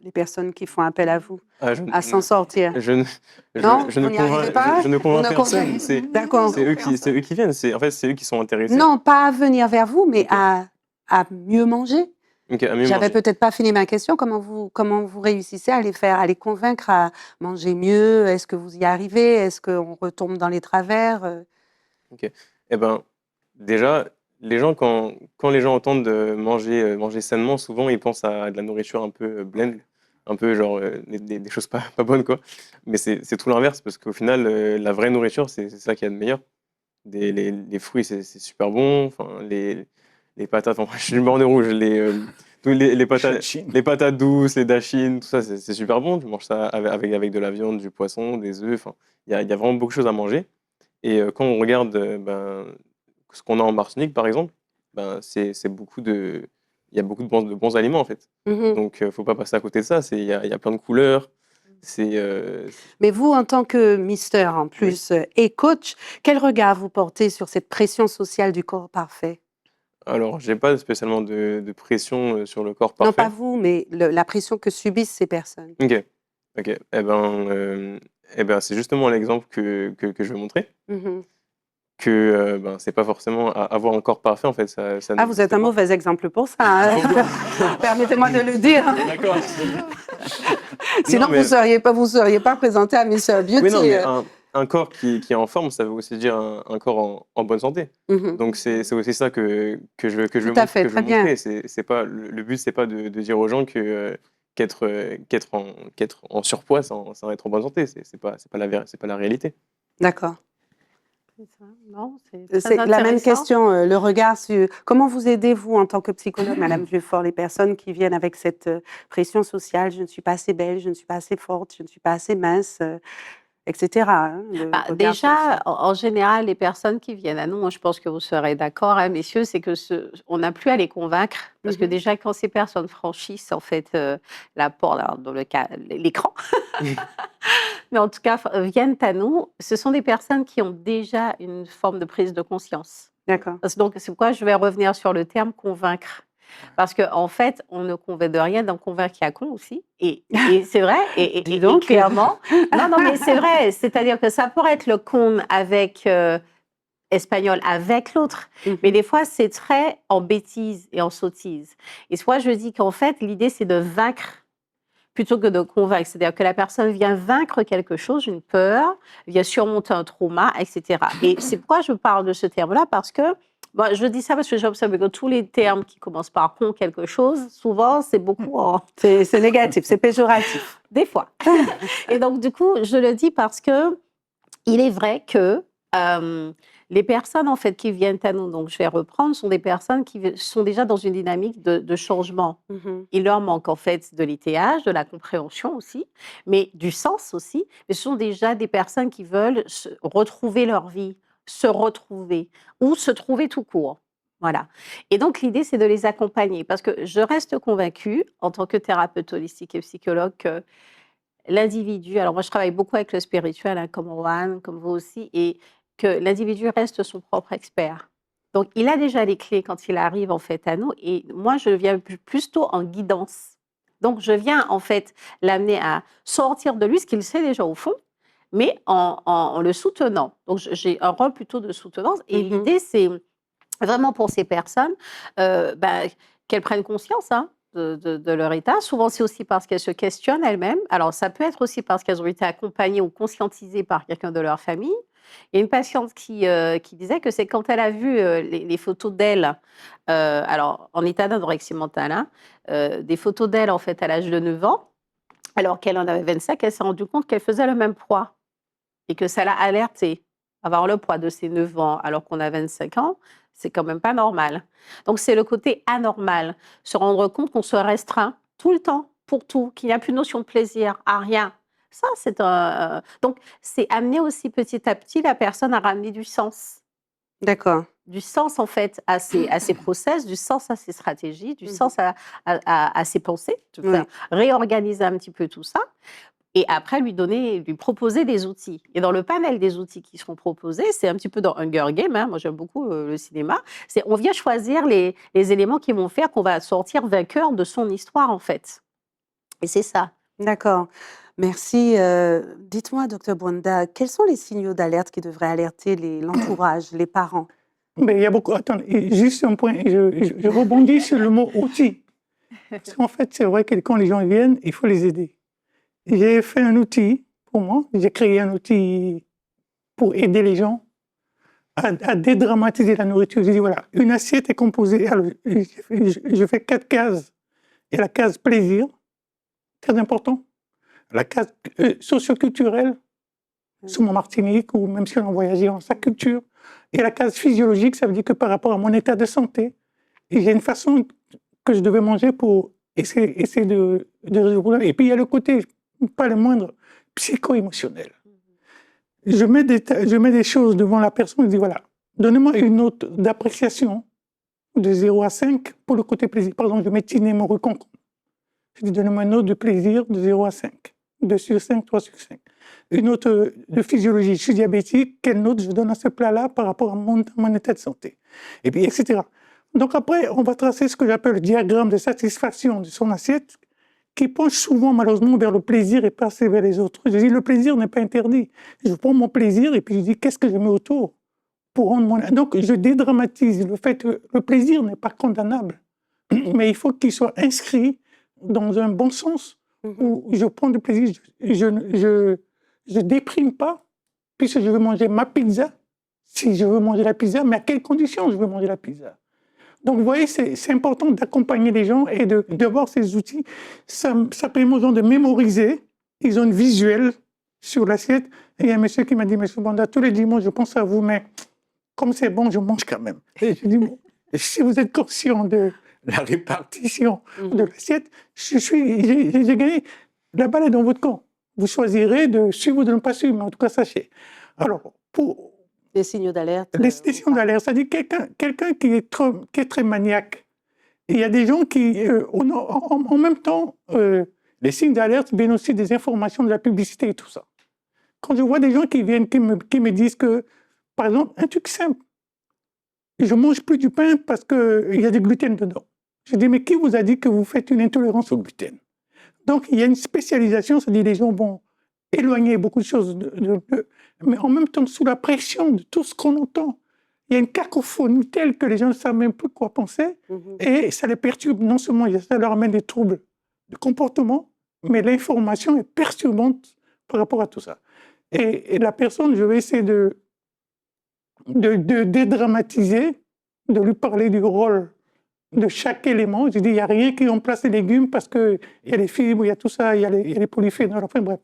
les personnes qui font appel à vous Ah, à s'en sortir? je ne, Non, je ne vous n'y arrivez pas? je ne Vous convainc ne personne. convainc- D'accord. C'est eux qui viennent. En fait, c'est eux qui sont intéressés. Non, pas à venir vers vous, mais Ok. à mieux manger. Ok, à mieux J'avais manger. peut-être pas fini ma question. Comment vous réussissez à les convaincre à manger mieux? Est-ce que vous y arrivez? Est-ce qu'on retombe dans les travers? Ok. Eh ben, déjà, les gens, quand les gens entendent manger sainement, souvent, ils pensent à de la nourriture un peu blend, un peu genre des choses pas bonnes, quoi. Mais c'est tout l'inverse, parce qu'au final, la vraie nourriture, c'est ça qu'il y a de meilleur. Les fruits, c'est super bon. Enfin, les patates, enfin, je suis borné rouge. Chachine. Les patates douces, les dashins, tout ça, c'est super bon. Tu manges ça avec de la viande, du poisson, des œufs. Enfin, il y a vraiment beaucoup de choses à manger. Et quand on regarde ce qu'on a en Martinique, par exemple, ben, il y a beaucoup de bons aliments, en fait. Mhm. Donc, il ne faut pas passer à côté de ça. Il y a plein de couleurs. C'est Mais vous, en tant que mister en plus et coach, quel regard vous portez sur cette pression sociale du corps parfait? Alors, j'ai pas spécialement de pression sur le corps Non, pas parfait. vous, mais la pression que subissent ces personnes. Ok, ok. Eh ben, c'est justement l'exemple que je veux montrer. Mhm. Que ben, c'est pas forcément avoir un corps parfait, en fait, ça Ah, vous êtes n'existe un pas. mauvais exemple pour ça, hein. Permettez-moi de le dire. D'accord. Sinon, Non, mais, vous seriez pas présenté à Miss Beauty. oui, non, mais un corps qui est en forme, ça veut aussi dire un corps en bonne santé. Mhm. Donc, c'est aussi ça Tout à fait, que je très veux bien. montrer. C'est pas, le but, c'est pas de dire aux gens qu'être en surpoids, sans être en bonne santé. C'est pas la réalité. D'accord. C'est ça. Non, c'est très C'est la même intéressant. question, le regard sur comment vous aidez, vous, en tant que psychologue, Madame Vieux-Fort, les personnes qui viennent avec cette pression sociale, je ne suis pas assez belle, je ne suis pas assez forte, je ne suis pas assez mince, etc. hein, le Bah, regard sur déjà, ça. en général, les personnes qui viennent à nous, moi, je pense que vous serez d'accord, hein, messieurs, c'est que on n'a plus à les convaincre, parce que Mhm. déjà, quand ces personnes franchissent en fait la porte, alors, dans le cas, l'écran, mais en tout cas, viennent à nous, ce sont des personnes qui ont déjà une forme de prise de conscience. D'accord. Donc, c'est pourquoi je vais revenir sur le terme convaincre. Parce qu'en fait, on ne convainc de rien, d'en convaincre qu'il y a con aussi. Et c'est vrai, Dis et donc. clairement. Non, mais c'est vrai. C'est-à-dire que ça pourrait être le con avec espagnol, avec l'autre. Mais Mhm. des fois, c'est très en bêtise et en sottise. Et soit je dis qu'en fait, l'idée, c'est de vaincre plutôt que de convaincre. C'est-à-dire que la personne vient vaincre quelque chose, une peur, vient surmonter un trauma, etc. Et c'est pourquoi je parle de ce terme-là, parce que, moi, je dis ça parce que j'observe que tous les termes qui commencent par con quelque chose, souvent, c'est beaucoup en... C'est négatif, c'est péjoratif. Des fois. Et donc, du coup, je le dis parce que il est vrai que les personnes en fait qui viennent à nous, donc je vais reprendre, sont des personnes qui sont déjà dans une dynamique de changement. Mhm. Il leur manque en fait de l'étayage, de la compréhension aussi, mais du sens aussi. Mais ce sont déjà des personnes qui veulent retrouver leur vie, se retrouver ou se trouver tout court. Voilà. Et donc l'idée, c'est de les accompagner parce que je reste convaincue, en tant que thérapeute holistique et psychologue, que l'individu, alors moi je travaille beaucoup avec le spirituel, hein, comme Rohan, comme vous aussi, et que l'individu reste son propre expert. Donc il a déjà les clés quand il arrive en fait à nous, et moi je viens plutôt en guidance. Donc je viens en fait l'amener à sortir de lui ce qu'il sait déjà au fond, mais en le soutenant. Donc j'ai un rôle plutôt de soutenance, et Mhm. l'idée c'est vraiment pour ces personnes qu'elles prennent conscience, hein, de leur état. Souvent, c'est aussi parce qu'elles se questionnent elles-mêmes. Alors, ça peut être aussi parce qu'elles ont été accompagnées ou conscientisées par quelqu'un de leur famille. Il y a une patiente qui disait que c'est quand elle a vu les photos d'elle, alors en état d'anorexie mentale, hein, des photos d'elle en fait à l'âge de 9 ans, alors qu'elle en avait 25, elle s'est rendue compte qu'elle faisait le même poids et que ça l'a alertée. Avoir le poids de ses 9 ans alors qu'on a 25 ans, c'est quand même pas normal. Donc c'est le côté anormal, se rendre compte qu'on se restreint tout le temps pour tout, qu'il n'y a plus de notion de plaisir, à rien. Ça, c'est un donc c'est amener aussi petit à petit la personne à ramener du sens. D'accord. Du sens, en fait, à ses process, du sens à ses stratégies, du Mmh. sens à ses pensées, de Oui. faire réorganiser un petit peu tout ça et après lui proposer des outils. Et dans le panel des outils qui seront proposés, c'est un petit peu dans Hunger Games, hein, moi j'aime beaucoup le cinéma, c'est on vient choisir les éléments qui vont faire qu'on va sortir vainqueur de son histoire, en fait. Et c'est ça. D'accord. Merci. Dites-moi, docteur Bwanda, quels sont les signaux d'alerte qui devraient alerter l'entourage, les parents? Mais il y a beaucoup. Attendez, juste un point, je rebondis sur le mot outil. Parce qu'en fait, c'est vrai que quand les gens viennent, il faut les aider. J'ai fait un outil pour moi, j'ai créé un outil pour aider les gens à dédramatiser la nourriture. J'ai dit, voilà, une assiette est composée. Alors, je fais 4 cases. Il y a la case plaisir, très important. La case socioculturelle, sur mon Martinique, ou même si on a voyagé dans sa culture. Et la case physiologique, ça veut dire que par rapport à mon état de santé, j'ai une façon que je devais manger pour essayer de résoudre le problème. Et puis il y a le côté, pas le moindre, psycho-émotionnel. Je mets des choses devant la personne et dis, voilà, donnez-moi une note d'appréciation de 0 à 5 pour le côté plaisir. Par exemple, je mets Tiné mon concombre. Je dis, donnez-moi une note de plaisir de 0 à 5. 2 sur 5, 3 sur 5. Une note de physiologie. Je suis diabétique, quelle note je donne à ce plat-là par rapport à mon état de santé? Et puis, etc. Donc après, on va tracer ce que j'appelle le diagramme de satisfaction de son assiette, qui penche souvent malheureusement vers le plaisir et pas assez vers les autres. Je dis, le plaisir n'est pas interdit. Je prends mon plaisir et puis je dis, qu'est-ce que je mets autour pour rendre mon... Donc je dédramatise le fait que le plaisir n'est pas condamnable, mais il faut qu'il soit inscrit dans un bon sens, où je prends du plaisir, je déprime pas, puisque je veux manger ma pizza, si je veux manger la pizza, mais à quelles conditions je veux manger la pizza? Donc, vous voyez, c'est important d'accompagner les gens et d'avoir ces outils. Ça permet aux gens de mémoriser. Ils ont une visuelle sur l'assiette. Et il y a un monsieur qui m'a dit, monsieur Bwanda, tous les dimanches, je pense à vous, mais comme c'est bon, je mange quand même. Et je dis, bon, si vous êtes conscient de la répartition de l'assiette, j'ai gagné. La balle est dans votre camp. Vous choisirez de suivre ou de ne pas suivre, mais en tout cas, sachez. Alors, pour Les signaux d'alerte. les signaux d'alerte, c'est-à-dire quelqu'un qui est très maniaque. Et il y a des gens qui, en même temps, les signes d'alerte viennent aussi des informations de la publicité et tout ça. Quand je vois des gens qui viennent, qui me disent que, par exemple, un truc simple, je ne mange plus du pain parce qu'il y a du gluten dedans. Je dis, mais qui vous a dit que vous faites une intolérance au gluten? Donc, il y a une spécialisation, c'est-à-dire les gens vont éloigner beaucoup de choses, mais en même temps, sous la pression de tout ce qu'on entend, il y a une cacophonie telle que les gens ne savent même plus quoi penser, et ça les perturbe. Non seulement ça leur amène des troubles de comportement, mais l'information est perturbante par rapport à tout ça. Et la personne, je vais essayer de dédramatiser, de lui parler du rôle de chaque élément. Je dis, il n'y a rien qui remplace les légumes parce qu'il y a les fibres, il y a tout ça, il y a les polyphénols, enfin bref.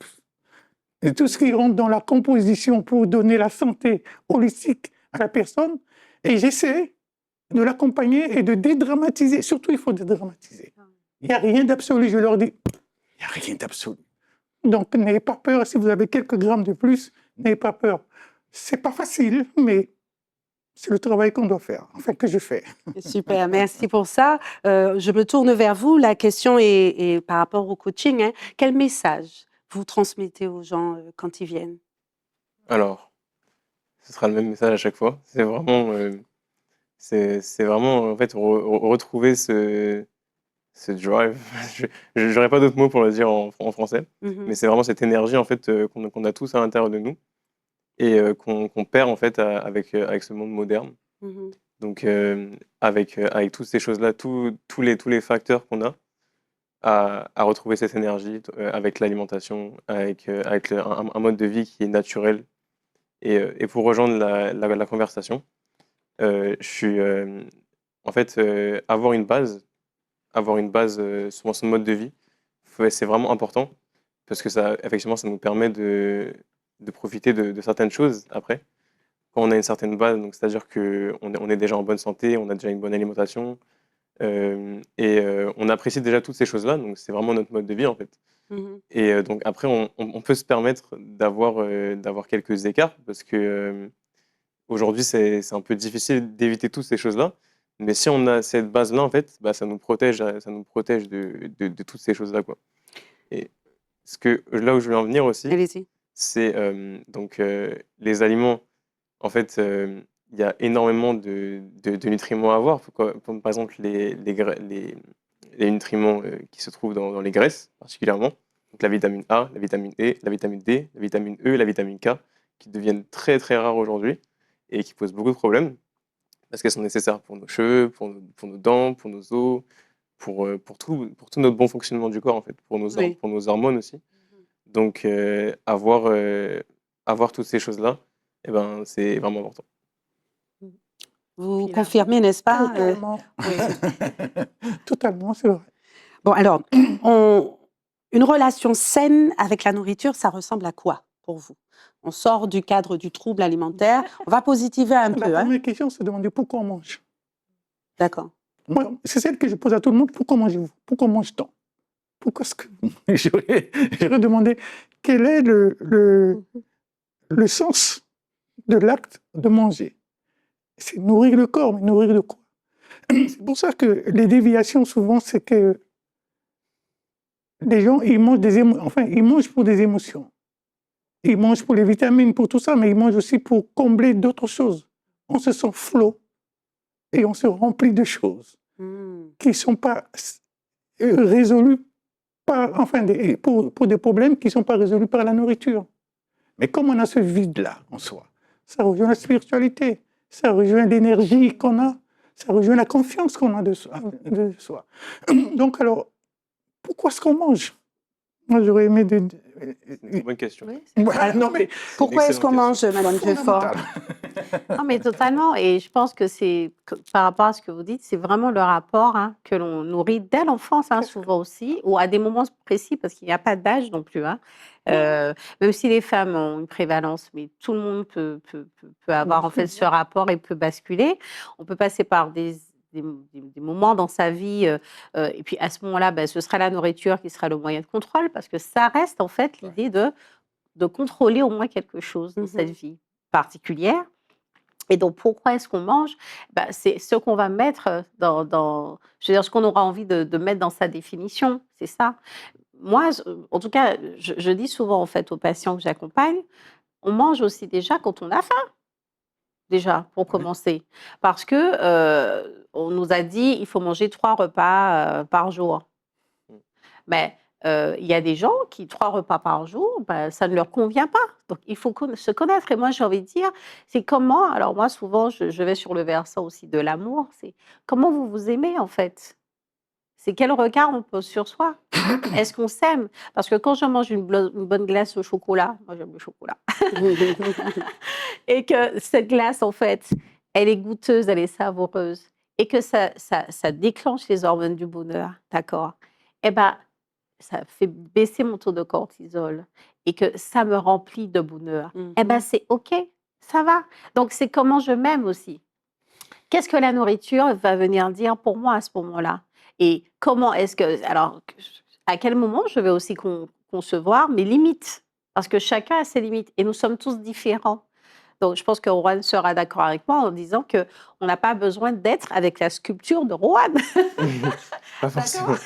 Et tout ce qui rentre dans la composition pour donner la santé holistique à la personne. Et j'essaie de l'accompagner et de dédramatiser. Surtout, il faut dédramatiser. Il n'y a rien d'absolu. Je leur dis, il n'y a rien d'absolu. Donc, n'ayez pas peur. Si vous avez quelques grammes de plus, n'ayez pas peur. C'est pas facile, mais c'est le travail qu'on doit faire, enfin que je fais. Super, merci pour ça. Je me tourne vers vous. La question est par rapport au coaching, hein. Quel message vous transmettez aux gens quand ils viennent? Alors, ce sera le même message à chaque fois. C'est vraiment en fait retrouver ce drive. Je n'aurais pas d'autres mots pour le dire en français, mais c'est vraiment cette énergie en fait qu'on a tous à l'intérieur de nous et qu'on perd en fait avec ce monde moderne. Donc avec toutes ces choses-là, tous les facteurs qu'on a à retrouver cette énergie avec l'alimentation, avec un mode de vie qui est naturel. Et pour rejoindre la conversation, je suis en fait avoir une base sur son mode de vie, c'est vraiment important parce que ça, effectivement, ça nous permet de profiter de certaines choses après. Quand on a une certaine base, donc c'est-à-dire qu'on est déjà en bonne santé, on a déjà une bonne alimentation et on apprécie déjà toutes ces choses-là, donc c'est vraiment notre mode de vie en fait. Mmh. Et donc après, on peut se permettre d'avoir quelques écarts parce que aujourd'hui, c'est un peu difficile d'éviter toutes ces choses-là. Mais si on a cette base-là, en fait, bah, ça nous protège de toutes ces choses-là, quoi. Et là où je veux en venir aussi, Allez-y. c'est donc les aliments. En fait, il y a énormément de nutriments à avoir, comme par exemple les nutriments qui se trouvent dans les graisses, particulièrement. Donc la vitamine A, la vitamine E, la vitamine D, la vitamine E, la vitamine K, qui deviennent très très rares aujourd'hui et qui posent beaucoup de problèmes parce qu'elles sont nécessaires pour nos cheveux, pour nos dents, pour nos os, pour tout notre bon fonctionnement du corps, en fait, Oui. pour nos hormones aussi. Donc, avoir toutes ces choses-là, eh ben, c'est vraiment important. Vous Puis là confirmez, n'est-ce pas? Totalement. Oui. Totalement, c'est vrai. Bon alors, une relation saine avec la nourriture, ça ressemble à quoi pour vous? On sort du cadre du trouble alimentaire, on va positiver un La peu, hein? première question, c'est de demander pourquoi on mange. D'accord. Moi, c'est celle que je pose à tout le monde. Pourquoi mangez-vous? Pourquoi mange-t-on? Pourquoi est-ce que... J'aurais demandé quel est le sens de l'acte de manger. C'est nourrir le corps, mais nourrir de quoi? C'est pour ça que les déviations, souvent, c'est que les gens, ils mangent ils mangent pour des émotions. Ils mangent pour les vitamines, pour tout ça, mais ils mangent aussi pour combler d'autres choses. On se sent flot et on se remplit de choses Mmh. qui ne sont pas résolues pour des problèmes qui ne sont pas résolus par la nourriture. Mais comme on a ce vide-là en soi, ça rejoint la spiritualité, ça rejoint l'énergie qu'on a, ça rejoint la confiance qu'on a de soi. Donc alors, pourquoi est-ce qu'on mange? Moi, j'aurais aimé C'est une bonne question. Oui, c'est Voilà, non, mais Pourquoi est-ce qu'on excellente mange, Madame Dufort? fondamental. Non, mais totalement. Et je pense que par rapport à ce que vous dites, c'est vraiment le rapport que l'on nourrit dès l'enfance, souvent aussi, ou à des moments précis, parce qu'il n'y a pas d'âge non plus. Même si les femmes ont une prévalence, mais tout le monde peut avoir en fait ce rapport et peut basculer. On peut passer par des moments dans sa vie, et puis à ce moment-là, ce sera la nourriture qui sera le moyen de contrôle, parce que ça reste en fait l'idée de contrôler au moins quelque chose dans cette vie particulière. Et donc, pourquoi est-ce qu'on mange? C'est ce qu'on va mettre je veux dire, ce qu'on aura envie de mettre dans sa définition, c'est ça. Moi, en tout cas, je dis souvent en fait aux patients que j'accompagne, on mange aussi déjà quand on a faim, déjà, pour commencer. Parce que on nous a dit, il faut manger 3 repas par jour. Mais il y a des gens qui 3 repas par jour, ça ne leur convient pas. Donc il faut se connaître. Et moi, j'ai envie de dire, c'est comment, alors moi, souvent, je vais sur le versant aussi de l'amour, c'est comment vous vous aimez, en fait? C'est quel regard on pose sur soi? Est-ce qu'on s'aime? Parce que quand je mange une bonne glace au chocolat, moi j'aime le chocolat, et que cette glace, en fait, elle est goûteuse, elle est savoureuse, et que ça déclenche les hormones du bonheur, d'accord? Eh ben, ça fait baisser mon taux de cortisol et que ça me remplit de bonheur, eh ben, c'est OK, ça va. Donc c'est comment je m'aime aussi. Qu'est-ce que la nourriture va venir dire pour moi à ce moment-là? Et comment est-ce que alors, à quel moment je vais aussi concevoir mes limites? Parce que chacun a ses limites et nous sommes tous différents. Donc je pense que Rohan sera d'accord avec moi en disant qu'on n'a pas besoin d'être avec la sculpture de Rohan. Pas forcément.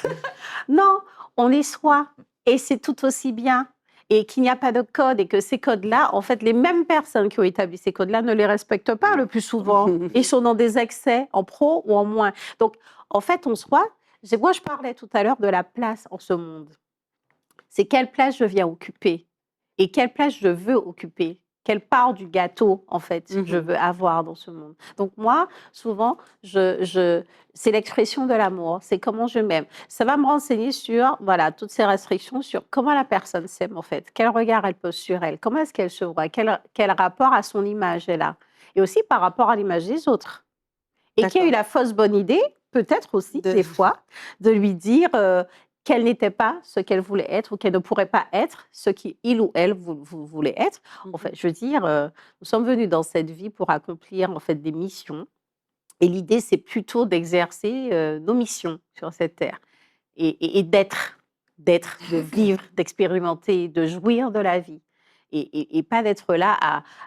Non, on est soi et c'est tout aussi bien. Et qu'il n'y a pas de code et que ces codes-là, en fait, les mêmes personnes qui ont établi ces codes-là ne les respectent pas le plus souvent. Ils sont dans des excès, en pro ou en moins. Donc, en fait, moi, je parlais tout à l'heure de la place en ce monde. C'est quelle place je viens occuper et quelle place je veux occuper. Quelle part du gâteau, en fait, je veux avoir dans ce monde. Donc moi, souvent, c'est l'expression de l'amour, c'est comment je m'aime. Ça va me renseigner sur, voilà, toutes ces restrictions, sur comment la personne s'aime, en fait. Quel regard elle pose sur elle, comment est-ce qu'elle se voit, quel rapport à son image elle a. Et aussi par rapport à l'image des autres. Et qui a eu la fausse bonne idée, peut-être aussi, des fois, de lui dire qu'elle n'était pas ce qu'elle voulait être ou qu'elle ne pourrait pas être ce qu'il ou elle voulait être. En fait, je veux dire, nous sommes venus dans cette vie pour accomplir en fait des missions. Et l'idée, c'est plutôt d'exercer nos missions sur cette terre. et d'être, de vivre, d'expérimenter, de jouir de la vie. Et pas d'être là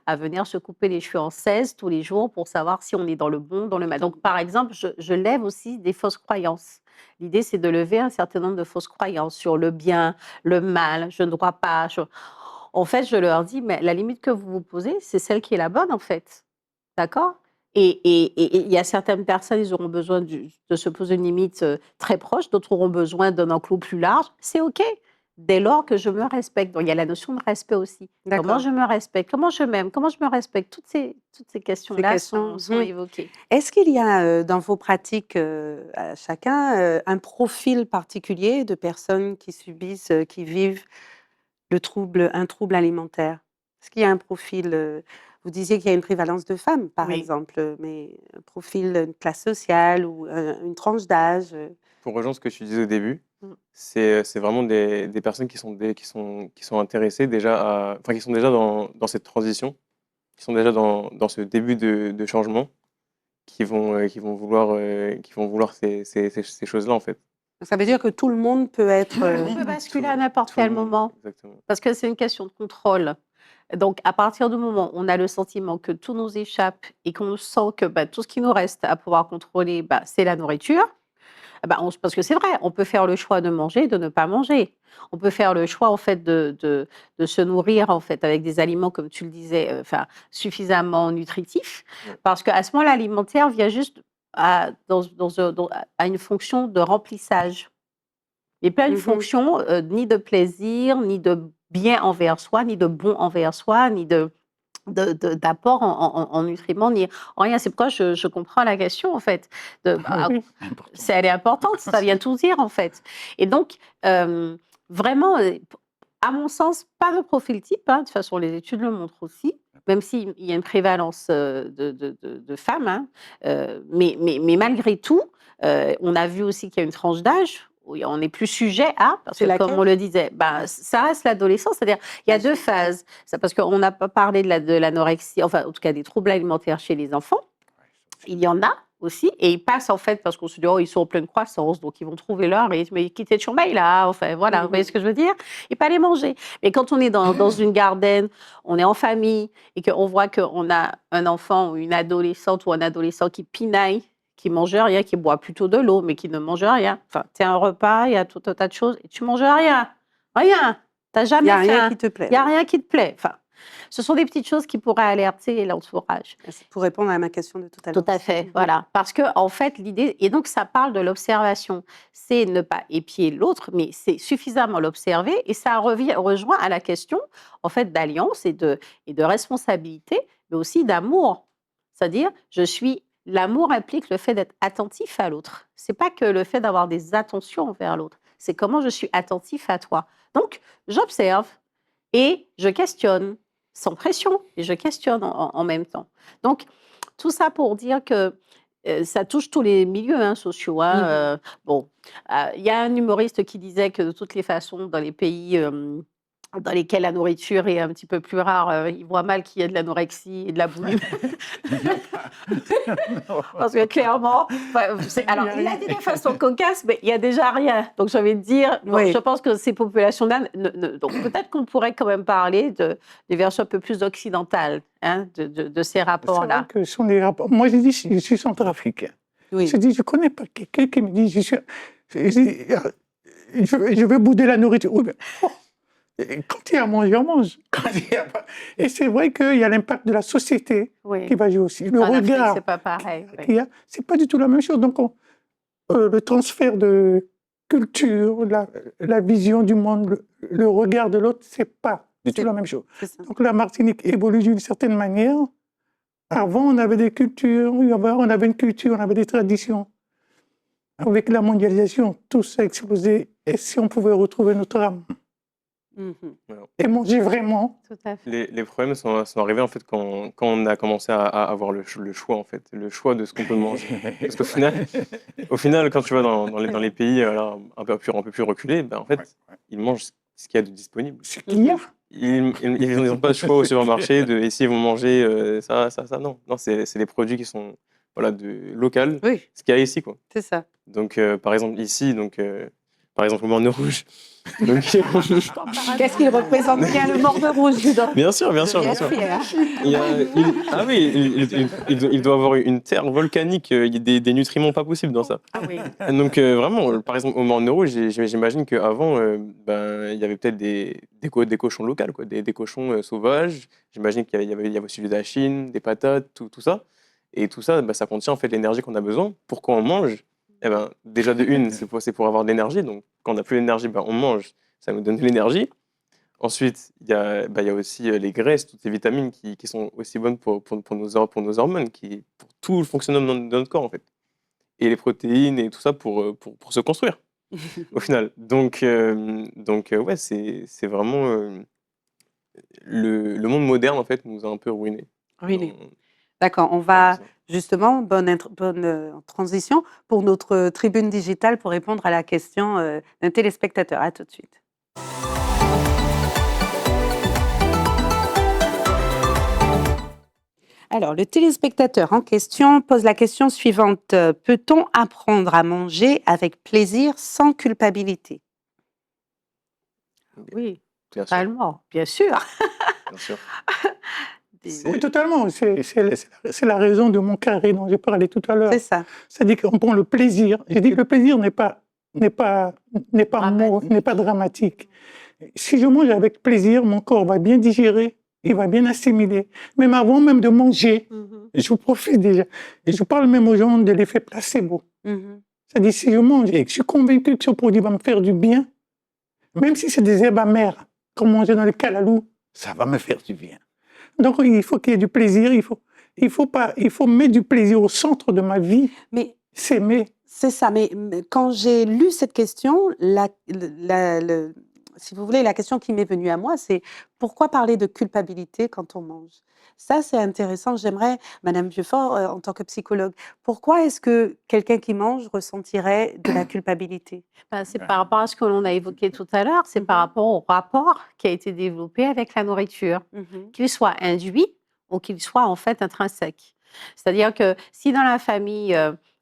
à venir se couper les cheveux en 16 tous les jours pour savoir si on est dans le bon, dans le mal. Donc, par exemple, je lève aussi des fausses croyances. L'idée, c'est de lever un certain nombre de fausses croyances sur le bien, le mal, je ne dois pas. En fait, je leur dis, mais la limite que vous vous posez, c'est celle qui est la bonne, en fait. D'accord? Et il y a certaines personnes, ils auront besoin de se poser une limite très proche, d'autres auront besoin d'un enclos plus large. C'est OK, dès lors que je me respecte. Donc, il y a la notion de respect aussi. Comment D'accord. je me respecte, comment je m'aime, comment je me respecte, toutes ces Ces questions-là questions. sont évoquées. Est-ce qu'il y a dans vos pratiques à chacun un profil particulier de personnes qui subissent, qui vivent un trouble alimentaire? Est-ce qu'il y a un profil, vous disiez qu'il y a une prévalence de femmes, par Oui. exemple, mais un profil, une classe sociale ou une tranche d'âge? Pour rejoindre ce que tu disais au début, Mm. c'est vraiment des personnes qui sont intéressées déjà enfin, qui sont déjà dans cette transition, qui sont déjà dans ce début de changement, qui vont vouloir ces choses-là, en fait. Ça veut dire que tout le monde peut être, On peut basculer à n'importe Tout le quel monde, moment. exactement. Parce que c'est une question de contrôle. Donc, à partir du moment où on a le sentiment que tout nous échappe et qu'on sent que tout ce qui nous reste à pouvoir contrôler, c'est la nourriture, parce que c'est vrai, on peut faire le choix de manger, de ne pas manger. On peut faire le choix en fait de se nourrir en fait avec des aliments, comme tu le disais, suffisamment nutritifs, Ouais. parce qu'à ce moment, l'alimentaire vient juste à une fonction de remplissage. Et pas une fonction ni de plaisir, ni de bien envers soi, ni de bon envers soi, ni d'apport en nutriments, ni en rien. C'est pourquoi je comprends la question, en fait. Oui, Elle est importante, ça vient tout dire, en fait. Et donc, vraiment, à mon sens, pas de profil type. De toute façon, les études le montrent aussi, même s'il y a une prévalence de femmes. Mais malgré tout, on a vu aussi qu'il y a une tranche d'âge où on n'est plus sujet à, parce C'est que comme laquelle? on le disait, ça reste l'adolescence, c'est-à-dire il y a deux phases. Parce qu'on n'a pas parlé de l'anorexie, enfin en tout cas des troubles alimentaires chez les enfants. Il y en a aussi, et ils passent en fait parce qu'on se dit, oh, ils sont en pleine croissance, donc ils vont trouver leur rythme, mais quitter de chômage là, enfin voilà, vous voyez ce que je veux dire? Et pas les manger. Mais quand on est dans une garden, on est en famille, et qu'on voit qu'on a un enfant ou une adolescente ou un adolescent qui pinaille, qui mange rien, qui boit plutôt de l'eau, mais qui ne mange rien. Enfin, tu as un repas, il y a tout un tas de choses, et tu manges rien. Rien. Tu n'as Il jamais n'y a rien faim. qui te plaît. Il n'y a rien qui te plaît. Enfin, ce sont des petites choses qui pourraient alerter l'entourage. C'est pour répondre à ma question de tout à l'heure. Tout à fait, voilà. Parce que, en fait, l'idée, et donc ça parle de l'observation, c'est ne pas épier l'autre, mais c'est suffisamment l'observer, et ça rejoint à la question, en fait, d'alliance et de responsabilité, mais aussi d'amour. C'est-à-dire, l'amour implique le fait d'être attentif à l'autre. C'est pas que le fait d'avoir des attentions envers l'autre, c'est comment je suis attentif à toi. Donc, j'observe et je questionne, sans pression, et je questionne en même temps. Donc, tout ça pour dire que ça touche tous les milieux sociaux. Bon, il y a un humoriste qui disait que de toutes les façons, dans les pays dans lesquels la nourriture est un petit peu plus rare, il voit mal qu'il y ait de l'anorexie et de la boulimie. Parce que clairement, alors il a dit de façon cocasse, mais il n'y a déjà rien. Donc j'ai envie de dire, Oui. je pense que ces populations-là, donc peut-être qu'on pourrait quand même parler des versions un peu plus occidentales de ces c'est rapports-là. vrai que ce sont des rapports. Moi, j'ai dit, je suis centrafricain. Oui. Je dis, je ne connais pas quelqu'un qui me dit, je veux bouder la nourriture. Oui, mais, quand il y a à manger, on mange. Quand il y a pas... Et c'est vrai qu'il y a l'impact de la société Oui. qui va jouer aussi. Le En Afrique, regard c'est pas pareil. Oui. qu'il y a, c'est pas du tout la même chose. Donc, le transfert de culture, la vision du monde, le regard de l'autre, c'est pas du tout la même chose. C'est ça. Donc, la Martinique évolue d'une certaine manière. Avant, on avait des cultures, on avait une culture, on avait des traditions. Avec la mondialisation, tout ça a explosé. Et si on pouvait retrouver notre âme et manger vraiment. Tout à fait. Les problèmes sont arrivés en fait quand on a commencé à avoir le choix en fait, le choix de ce qu'on peut manger. Parce qu'au final, quand tu vas dans les pays un peu plus reculés, en fait, ils mangent ce qu'il y a de disponible. Ce qu'il y a. Ils n'ont pas de choix au supermarché et s'ils vont manger ça, non. Non, c'est les produits qui sont local, Oui, ce qu'il y a ici quoi. c'est ça. Donc par exemple ici, donc par exemple, au morne rouge. Donc, Qu'est-ce qu'il représente bien le morne rouge, dis donc? bien sûr, bien sûr, bien sûr. Ah oui, il doit avoir une terre volcanique, il y a des nutriments pas possibles dans ça. Ah oui. Donc vraiment, par exemple, au morne rouge, j'imagine qu'avant, il y avait peut-être des cochons locaux, quoi, des cochons sauvages. J'imagine qu'il y avait aussi du dachine, des patates, tout ça. Et tout ça, ça contient en fait l'énergie qu'on a besoin. Pourquoi on mange? Eh ben, déjà de une, c'est pour avoir de l'énergie. Donc quand on n'a plus d'énergie, on mange, ça nous donne de l'énergie. Ensuite, il y a aussi les graisses, toutes les vitamines qui sont aussi bonnes pour nos hormones, pour tout le fonctionnement de notre corps en fait. Et les protéines et tout ça pour se construire au final. Donc ouais, c'est vraiment le monde moderne en fait nous a un peu ruinés. Ruiné. Dans- D'accord, on dans va ça. justement, bonne transition pour notre tribune digitale pour répondre à la question d'un téléspectateur. À tout de suite. Alors, le téléspectateur en question pose la question suivante. Peut-on apprendre à manger avec plaisir sans culpabilité? Oui, Bien sûr, totalement, bien sûr. bien sûr. Oui, totalement. C'est la raison de mon carré dont j'ai parlé tout à l'heure. C'est ça. C'est-à-dire qu'on prend le plaisir. J'ai dit que le plaisir n'est pas dramatique. Si je mange avec plaisir, mon corps va bien digérer, il va bien assimiler. Même avant même de manger, je profite déjà. Et je parle même aux gens de l'effet placebo. C'est-à-dire, si je mange et que je suis convaincu que ce produit va me faire du bien, même si c'est des herbes amères, comme manger dans le calalou, ça va me faire du bien. Donc, il faut qu'il y ait du plaisir, il faut mettre du plaisir au centre de ma vie, Mais s'aimer. c'est ça, mais quand j'ai lu cette question, si vous voulez, la question qui m'est venue à moi, c'est pourquoi parler de culpabilité quand on mange? Ça, c'est intéressant. J'aimerais, Madame Vieux-Fort, en tant que psychologue, pourquoi est-ce que quelqu'un qui mange ressentirait de la culpabilité? C'est par rapport à ce que l'on a évoqué tout à l'heure, c'est par rapport au rapport qui a été développé avec la nourriture, qu'il soit induit ou qu'il soit en fait intrinsèque. C'est-à-dire que si dans la famille,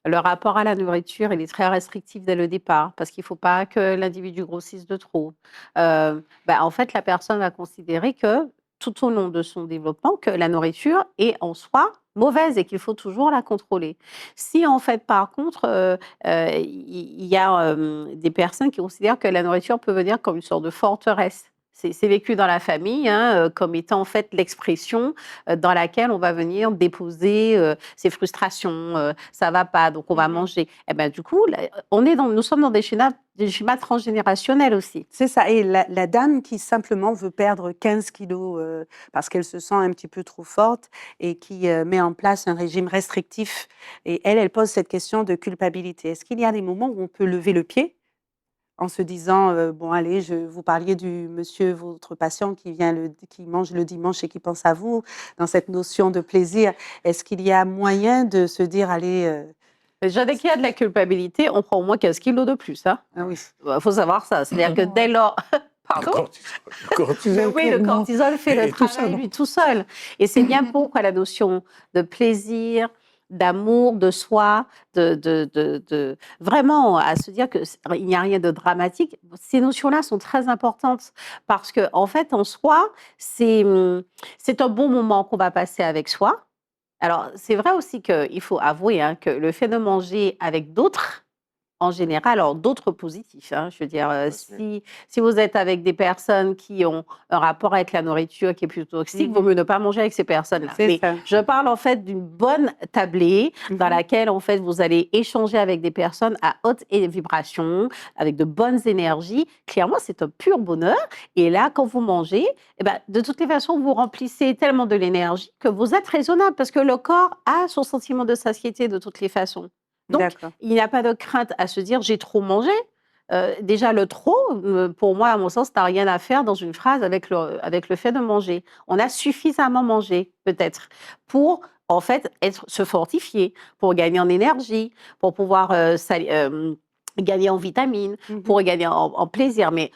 le rapport à la nourriture, il est très restrictif dès le départ, parce qu'il ne faut pas que l'individu grossisse de trop, en fait, la personne va considérer que tout au long de son développement, que la nourriture est en soi mauvaise et qu'il faut toujours la contrôler. Si en fait, par contre, il y a des personnes qui considèrent que la nourriture peut venir comme une sorte de forteresse. C'est vécu dans la famille comme étant en fait l'expression dans laquelle on va venir déposer ses frustrations, ça va pas, donc on va manger. Et ben du coup, là, nous sommes dans des schémas transgénérationnels aussi. C'est ça. Et la dame qui simplement veut perdre 15 kilos parce qu'elle se sent un petit peu trop forte et qui met en place un régime restrictif, et elle pose cette question de culpabilité. Est-ce qu'il y a des moments où on peut lever le pied en se disant, bon allez, vous parliez du monsieur, votre patient qui mange le dimanche et qui pense à vous, dans cette notion de plaisir. Est-ce qu'il y a moyen de se dire, allez, Déjà, dès qu'il y a de la culpabilité, on prend au moins 15 kilos de plus. ah oui, Faut savoir ça. C'est-à-dire que dès lors... Pardon? Le cortisol, Oui, le cortisol fait le et tout ça, travail donc. lui tout seul. Et c'est bien pourquoi la notion de plaisir, d'amour de soi, vraiment à se dire qu'il n'y a rien de dramatique, ces notions-là sont très importantes parce que en fait, en soi, c'est un bon moment qu'on va passer avec soi. Alors, c'est vrai aussi qu'il faut avouer que le fait de manger avec d'autres, en général, alors d'autres positifs, je veux dire, si vous êtes avec des personnes qui ont un rapport avec la nourriture qui est plutôt toxique, vaut mieux ne pas manger avec ces personnes-là. C'est Mais ça. je parle en fait d'une bonne tablée dans laquelle en fait vous allez échanger avec des personnes à haute vibration, avec de bonnes énergies. Clairement, c'est un pur bonheur. Et là, quand vous mangez, de toutes les façons, vous remplissez tellement de l'énergie que vous êtes raisonnable parce que le corps a son sentiment de satiété de toutes les façons. Donc, D'accord. il n'y a pas de crainte à se dire « j'ai trop mangé ». Déjà, le trop, pour moi, à mon sens, n'a rien à faire dans une phrase avec le fait de manger. On a suffisamment mangé, peut-être, pour, en fait, se fortifier, pour gagner en énergie, pour pouvoir gagner en vitamines, pour gagner en plaisir. Mais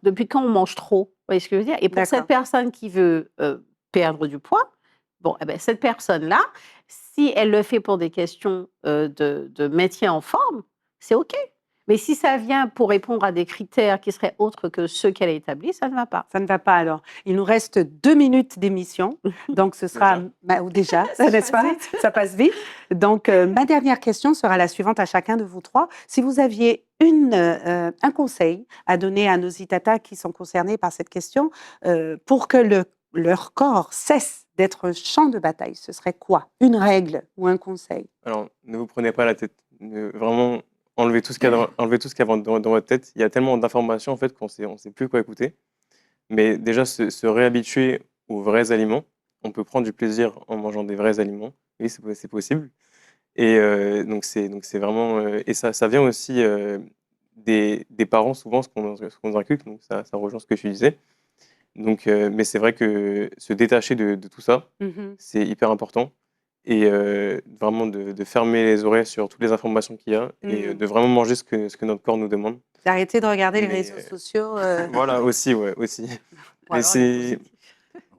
depuis quand on mange trop? Vous voyez ce que je veux dire? Et pour cette personne qui veut perdre du poids, cette personne-là, si elle le fait pour des questions de maintien en forme, c'est OK. Mais si ça vient pour répondre à des critères qui seraient autres que ceux qu'elle a établis, ça ne va pas. Ça ne va pas alors. Il nous reste 2 minutes d'émission, donc ce sera déjà, n'est-ce pas? Ça passe vite. Donc ma dernière question sera la suivante à chacun de vous trois. Si vous aviez un conseil à donner à nos Itata qui sont concernés par cette question pour que leur corps cesse d'être un champ de bataille, ce serait quoi? Une règle ou un conseil? Alors, ne vous prenez pas la tête. Vraiment, enlevez tout ce qu'il y a dans votre tête. Il y a tellement d'informations en fait qu'on sait plus quoi écouter. Mais déjà, se réhabituer aux vrais aliments. On peut prendre du plaisir en mangeant des vrais aliments. Oui, c'est possible. Et donc c'est vraiment et ça vient aussi des parents souvent ce qu'on nous inculque. Donc ça rejoint ce que tu disais. Donc mais c'est vrai que se détacher de tout ça, c'est hyper important. Et vraiment de fermer les oreilles sur toutes les informations qu'il y a et de vraiment manger ce que notre corps nous demande. D'arrêter de regarder les Mais, réseaux sociaux. Voilà, aussi, ouais, aussi. Ou Mais alors les c'est positifs.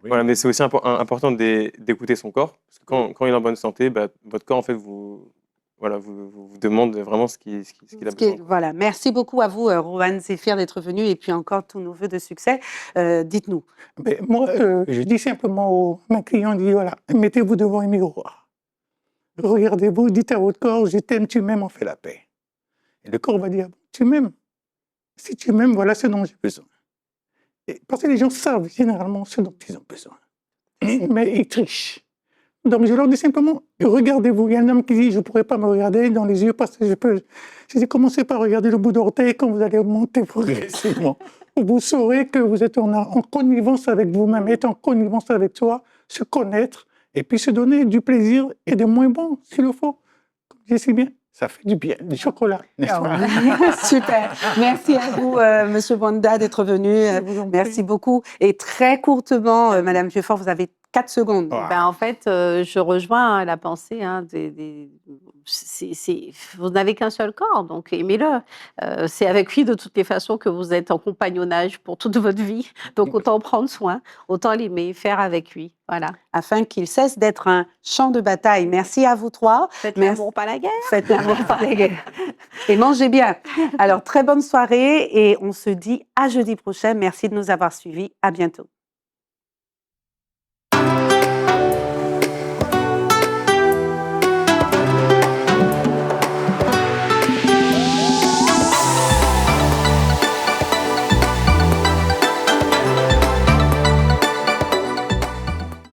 voilà, mais c'est aussi important d'écouter son corps, parce que quand il est en bonne santé, bah, votre corps en fait vous demande vraiment ce qu'il a besoin. Voilà, merci beaucoup à vous, Rohan Zéphir, d'être venu et puis encore tous nos vœux de succès. Dites-nous. Mais moi, je dis simplement à mes clients, je dis, voilà, mettez-vous devant un miroir. Regardez-vous, dites à votre corps, je t'aime, tu m'aimes, on fait la paix. Et le corps va dire, tu m'aimes. Si tu m'aimes, voilà ce dont j'ai besoin. Et parce que les gens savent généralement ce dont ils ont besoin. Mais ils trichent. Donc je leur dis simplement, regardez-vous. Il y a un homme qui dit, je ne pourrais pas me regarder dans les yeux parce que je dis, commencez par regarder le bout d'orteil quand vous allez monter progressivement. Vous saurez que vous êtes en connivence avec vous-même, être en connivence avec soi, se connaître, et puis se donner du plaisir et des moins bons, s'il le faut. Comme je dis si bien, ça fait du bien, du chocolat, n'est-ce pas? Super. Merci à vous, Monsieur Bonda, d'être venu. Merci beaucoup. Et très courtement, Madame Vieuxfort, vous avez 4 secondes. Ben, en fait, je rejoins la pensée. Vous n'avez qu'un seul corps, donc aimez-le. C'est avec lui, de toutes les façons, que vous êtes en compagnonnage pour toute votre vie. Donc autant prendre soin, autant l'aimer, faire avec lui. Voilà. Afin qu'il cesse d'être un champ de bataille. Merci à vous trois. Faites Merci. l'amour, pas la guerre. Faites l'amour, pas la guerre. Et mangez bien. Alors, très bonne soirée et on se dit à jeudi prochain. Merci de nous avoir suivis. À bientôt.